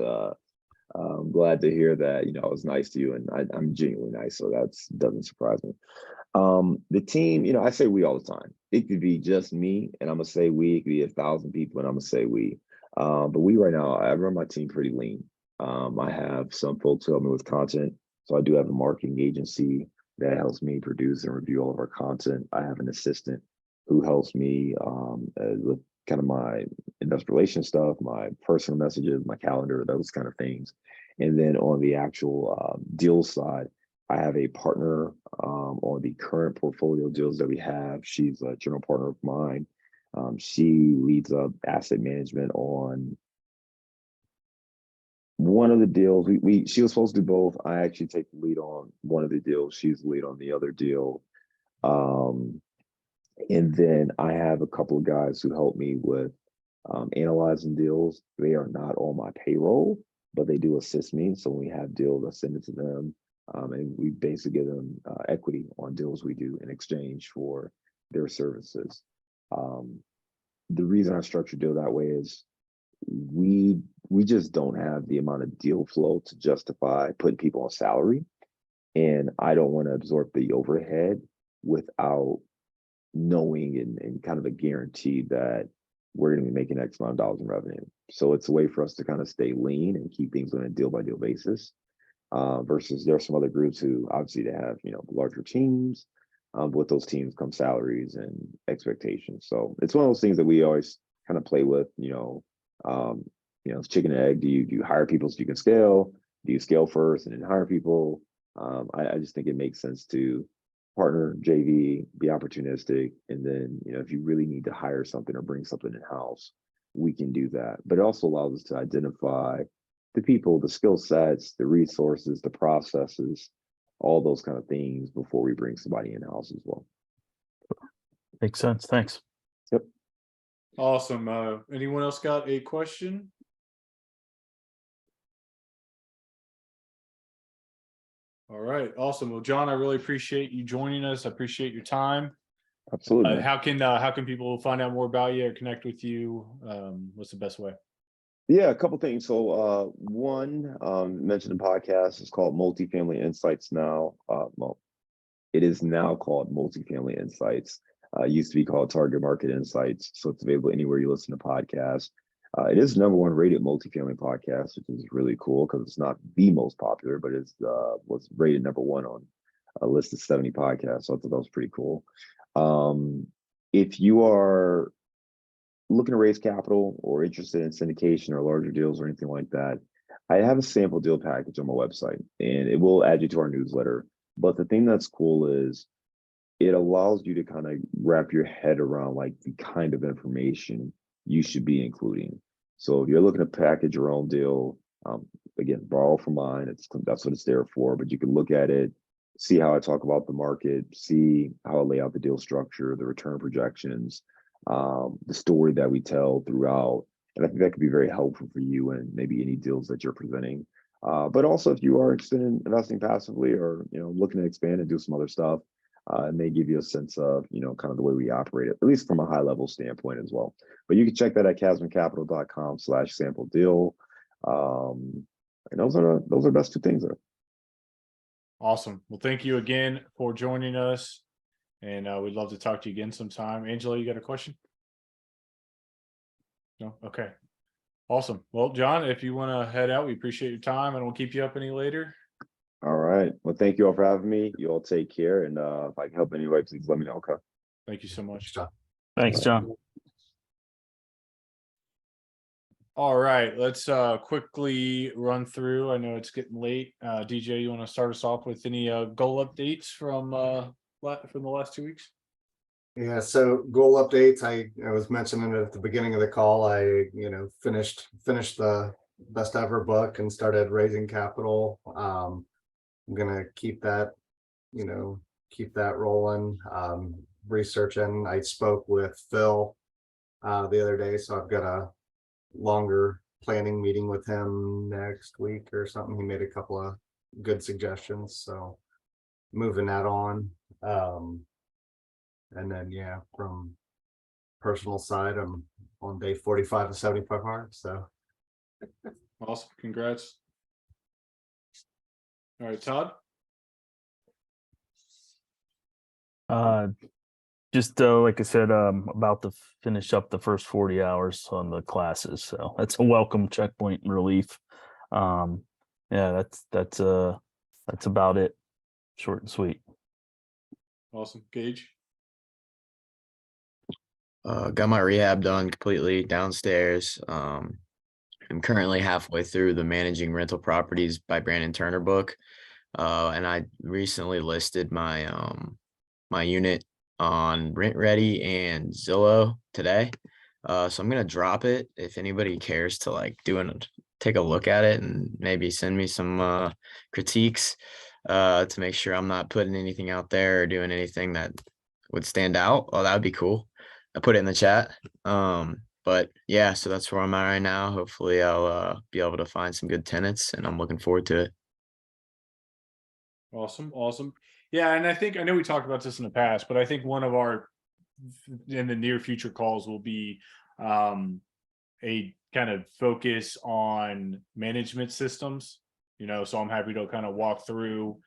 I'm glad to hear that, I was nice to you, and I'm genuinely nice, so that doesn't surprise me. The team, I say we all the time. It could be just me, and I'm gonna say we. It could be 1,000 people, and I'm gonna say we. But we right now, I run my team pretty lean. I have some folks who help me with content, so I do have a marketing agency that helps me produce and review all of our content. I have an assistant who helps me with kind of my investor relations stuff, my personal messages, my calendar, those kind of things. And then on the actual deal side, I have a partner on the current portfolio deals that we have. She's a general partner of mine. She leads up asset management on one of the deals. She was supposed to do both. I actually take the lead on one of the deals. She's the lead on the other deal. And then I have a couple of guys who help me with analyzing deals. They are not on my payroll, but they do assist me. So when we have deals, I send it to them. And we basically give them equity on deals we do in exchange for their services. The reason I structured deal that way is we just don't have the amount of deal flow to justify putting people on salary. And I don't want to absorb the overhead without knowing and kind of a guarantee that we're going to be making X amount of dollars in revenue. So it's a way for us to kind of stay lean and keep things on a deal by deal basis. Versus there are some other groups who obviously they have, larger teams. But with those teams come salaries and expectations. So it's one of those things that we always kind of play with, it's chicken and egg. Do you hire people so you can scale? Do you scale first and then hire people? I just think it makes sense to partner, JV, be opportunistic. And then, if you really need to hire something or bring something in-house, we can do that. But it also allows us to identify the people, the skill sets, the resources, the processes, all those kind of things before we bring somebody in-house as well. Makes sense. Thanks. Yep. Awesome. Anyone else got a question? All right. Awesome. Well, John, I really appreciate you joining us. I appreciate your time. Absolutely. How can people find out more about you or connect with you? What's the best way? Yeah, a couple things. So one, mentioned in the podcast, is called Multifamily Insights now. Well, it is now called Multifamily Insights. It used to be called Target Market Insights. So it's available anywhere you listen to podcasts. It is number one rated multifamily podcast, which is really cool because it's not the most popular, but it's was rated number one on a list of 70 podcasts. So I thought that was pretty cool. If you are looking to raise capital or interested in syndication or larger deals or anything like that, I have a sample deal package on my website, and it will add you to our newsletter. But the thing that's cool is it allows you to kind of wrap your head around like the kind of information you should be including. So if you're looking to package your own deal, again, borrow from mine. That's what it's there for. But you can look at it, see how I talk about the market, see how I lay out the deal structure, the return projections, the story that we tell throughout. And I think that could be very helpful for you and maybe any deals that you're presenting. But also if you are interested in investing passively or, looking to expand and do some other stuff, it may give you a sense of, kind of the way we operate it, at least from a high level standpoint as well. But you can check that at casmoncapital.com/sample deal. And those are the best two things there. Awesome. Well, thank you again for joining us. And we'd love to talk to you again sometime. Angela, you got a question? No? Okay. Awesome. Well, John, if you want to head out, we appreciate your time. I don't keep you up any later. All right. Well, thank you all for having me. You all take care. And if I can help anyway, please let me know. Okay. Thank you so much. Thanks, John. All right. Let's quickly run through. I know it's getting late. DJ, you want to start us off with any goal updates from the last 2 weeks? Yeah, so goal updates. I was mentioning it at the beginning of the call. I finished the best ever book and started raising capital. I'm gonna keep that rolling. Researching. I spoke with Phil the other day, so I've got a longer planning meeting with him next week or something. He made a couple of good suggestions, so moving that on. And then yeah, from personal side, I'm on day 45 of 75 hard. So Awesome. Congrats. All right, Todd. Just like I said, about to finish up the first 40 hours on the classes, so that's a welcome checkpoint relief. Yeah, that's about it. Short and sweet. Awesome. Gage. Got my rehab done completely downstairs. I'm currently halfway through the Managing Rental Properties by Brandon Turner book. And I recently listed my my unit on Rent Ready and Zillow today. So I'm gonna drop it if anybody cares to like take a look at it and maybe send me some critiques to make sure I'm not putting anything out there or doing anything that would stand out. Oh, that would be cool. I put it in the chat. But yeah, so that's where I'm at right now. Hopefully I'll be able to find some good tenants, and I'm looking forward to it. Awesome. Yeah, and I know we talked about this in the past, but I think one of our in the near future calls will be a kind of focus on management systems. So I'm happy to kind of walk through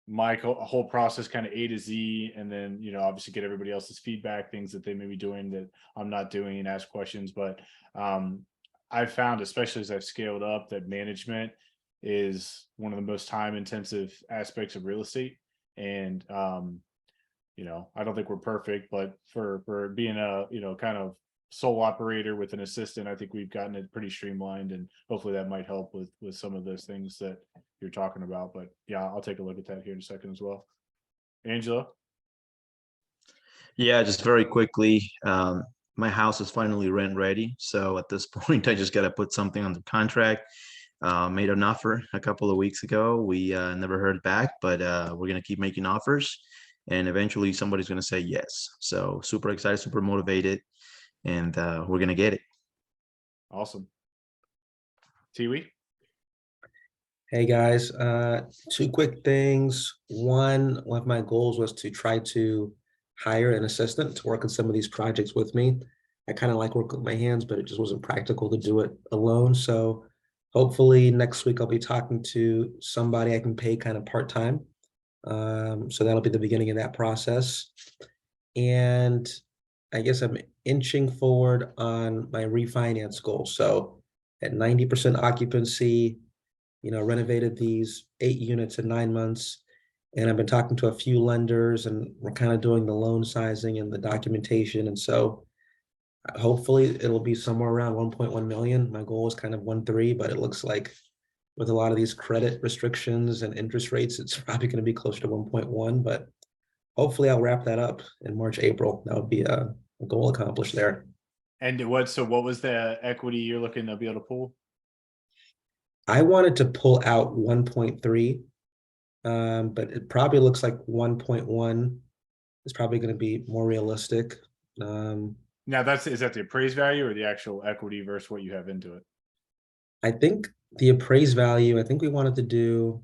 my whole process, kind of A to Z, and then obviously get everybody else's feedback, things that they may be doing that I'm not doing, and ask questions. But I've found, especially as I've scaled up, that management is one of the most time intensive aspects of real estate. And I don't think we're perfect, but for being a kind of sole operator with an assistant, I think we've gotten it pretty streamlined, and hopefully that might help with some of those things that you're talking about. But yeah, I'll take a look at that here in a second as well. Angela. Yeah, just very quickly, my house is finally rent ready. So at this point, I just got to put something on the contract. Made an offer a couple of weeks ago. We never heard back, but we're going to keep making offers, and eventually somebody's going to say yes. So super excited, super motivated, and we're going to get it. Awesome. Tiwi. Hey guys, two quick things. One of my goals was to try to hire an assistant to work on some of these projects with me. I kind of like working with my hands, but it just wasn't practical to do it alone. So hopefully next week I'll be talking to somebody I can pay kind of part-time. So that'll be the beginning of that process. And I guess I'm inching forward on my refinance goal. So at 90% occupancy, renovated these 8 units in 9 months. And I've been talking to a few lenders, and we're kind of doing the loan sizing and the documentation. And so hopefully it'll be somewhere around 1.1 million. My goal is kind of 1.3, but it looks like with a lot of these credit restrictions and interest rates, it's probably going to be closer to 1.1, but hopefully I'll wrap that up in March, April. That would be a goal accomplished there. And what was the equity you're looking to be able to pull? I wanted to pull out 1.3, but it probably looks like 1.1 is probably going to be more realistic. Now is that the appraised value or the actual equity versus what you have into it? I think the appraised value, I think we wanted to do,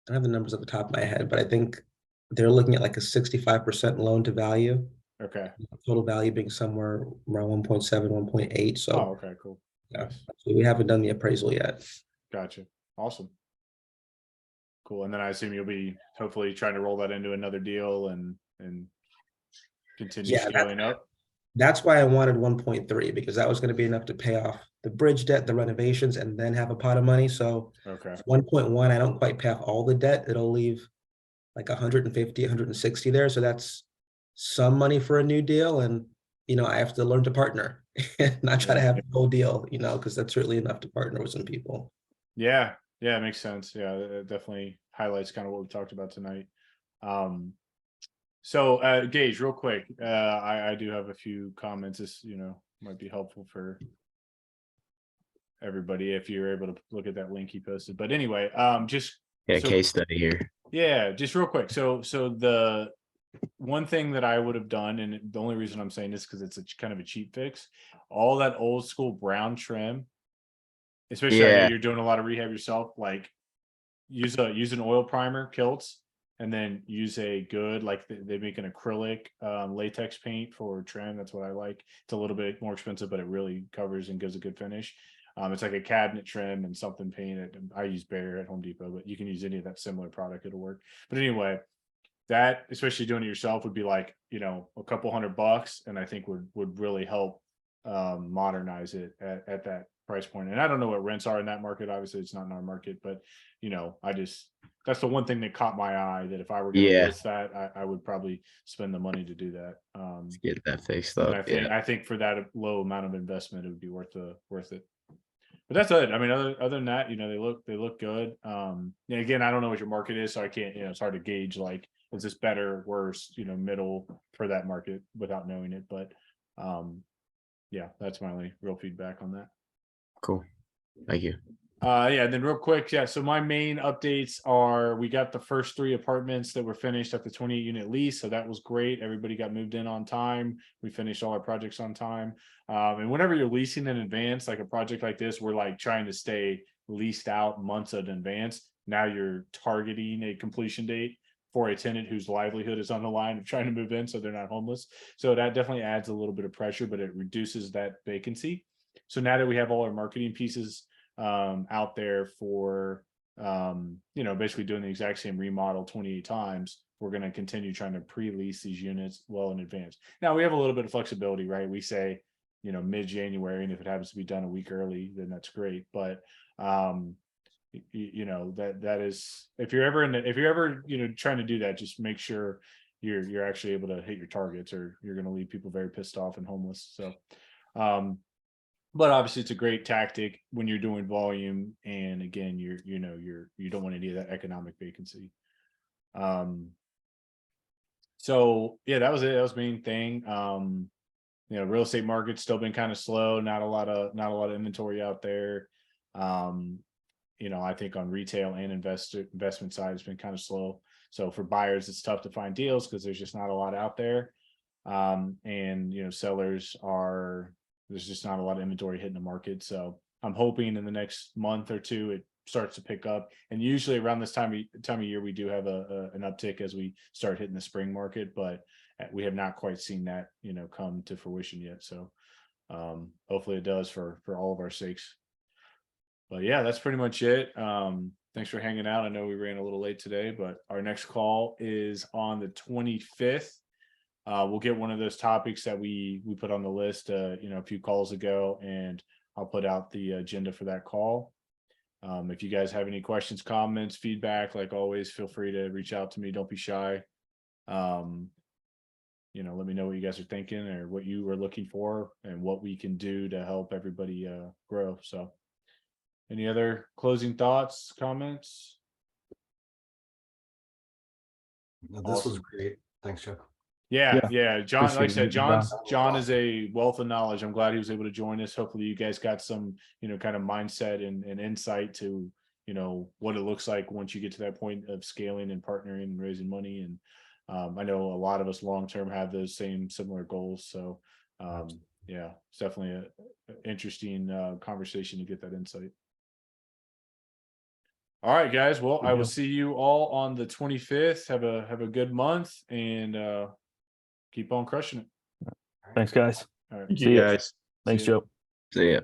I don't have the numbers at the top of my head, but I think they're looking at like a 65% loan to value. Okay. Total value being somewhere around 1.7, 1.8. So okay, cool. yeah, Nice. so we haven't done the appraisal yet. Gotcha. Awesome. Cool. And then I assume you'll be hopefully trying to roll that into another deal and continue scaling up. That's why I wanted 1.3, because that was going to be enough to pay off the bridge debt, the renovations, and then have a pot of money. So okay, 1.1, I don't quite pay off all the debt. It'll leave like 150, 160 there. So that's some money for a new deal. And, I have to learn to partner and not try to have the whole deal, because that's certainly enough to partner with some people. Yeah. It makes sense. Yeah, it definitely highlights kind of what we talked about tonight. So Gage, real quick, I do have a few comments. This, might be helpful for everybody if you're able to look at that link he posted. But anyway, Case study here. Yeah, just real quick. So the one thing that I would have done, and the only reason I'm saying this because it's a kind of a cheap fix, all that old school brown trim, especially I know Yeah. you're doing a lot of rehab yourself, like use an oil primer, kilts, and then use a good, like they make an acrylic latex paint for trim. That's what I like. It's a little bit more expensive, but it really covers and gives a good finish. It's like a cabinet trim and something painted. I use Behr at Home Depot, but you can use any of that similar product, it'll work. But anyway, that, especially doing it yourself, would be like, you know, a couple $100, and I think would really help modernize it at that price point. And I don't know what rents are in that market. Obviously it's not in our market, but you know, that's the one thing that caught my eye, that if I were going to Yeah. list that, I would probably spend the money to do that. Get that fixed And up. Yeah. I think for that low amount of investment, it would be worth it. But that's it. I mean, other than that, you know, they look good. And again, I don't know what your market is, so I can't, you know, it's hard to gauge, like, is this better, worse, you know, middle for that market without knowing it. But yeah, that's my only real feedback on that. Cool. Thank you. Yeah, and then real quick, yeah, so my main updates are, we got the first 3 apartments that were finished at the 28 unit lease, so that was great. Everybody got moved in on time. We finished all our projects on time. And whenever you're leasing in advance, like a project like this, we're like trying to stay leased out months in advance. Now you're targeting a completion date for a tenant whose livelihood is on the line of trying to move in, so they're not homeless. So that definitely adds a little bit of pressure, but it reduces that vacancy. So now that we have all our marketing pieces out there for you know, basically doing the exact same remodel 28 times, we're going to continue trying to pre-lease these units well in advance. Now we have a little bit of flexibility, right? We say, you know, mid-January, and if it happens to be done a week early, then that's great. But you know, that is, if you're ever you know, trying to do that, just make sure you're actually able to hit your targets, or you're going to leave people very pissed off and homeless. So but obviously it's a great tactic when you're doing volume, and again, you don't want any of that economic vacancy. So yeah, that was it. That was the main thing. You know, real estate market's still been kind of slow, not a lot of inventory out there. You know, I think on retail and investment side, it's been kind of slow. So for buyers, it's tough to find deals because there's just not a lot out there. And you know, there's just not a lot of inventory hitting the market. So I'm hoping in the next month or two it starts to pick up. And usually around this time of year, we do have an uptick as we start hitting the spring market, but we have not quite seen that, you know, come to fruition yet. So hopefully it does for all of our sakes. But yeah, that's pretty much it. Thanks for hanging out. I know we ran a little late today, but our next call is on the 25th. We'll get one of those topics that we put on the list, you know, a few calls ago, and I'll put out the agenda for that call. If you guys have any questions, comments, feedback, like always, feel free to reach out to me. Don't be shy. You know, let me know what you guys are thinking, or what you are looking for, and what we can do to help everybody grow. So any other closing thoughts, comments? No, this was great. Thanks, Chuck. Yeah. John, like I Appreciate said, it, John is a wealth of knowledge. I'm glad he was able to join us. Hopefully you guys got some, you know, kind of mindset and insight to, you know, what it looks like once you get to that point of scaling and partnering and raising money. And I know a lot of us long-term have those similar goals. So yeah, it's definitely an interesting conversation to get that insight. All right, guys. Well, I will see you all on the 25th. Have a good month, and keep on crushing it. Thanks, guys. All right. Thank See you ya. guys. Thanks, See ya. Joe. See ya.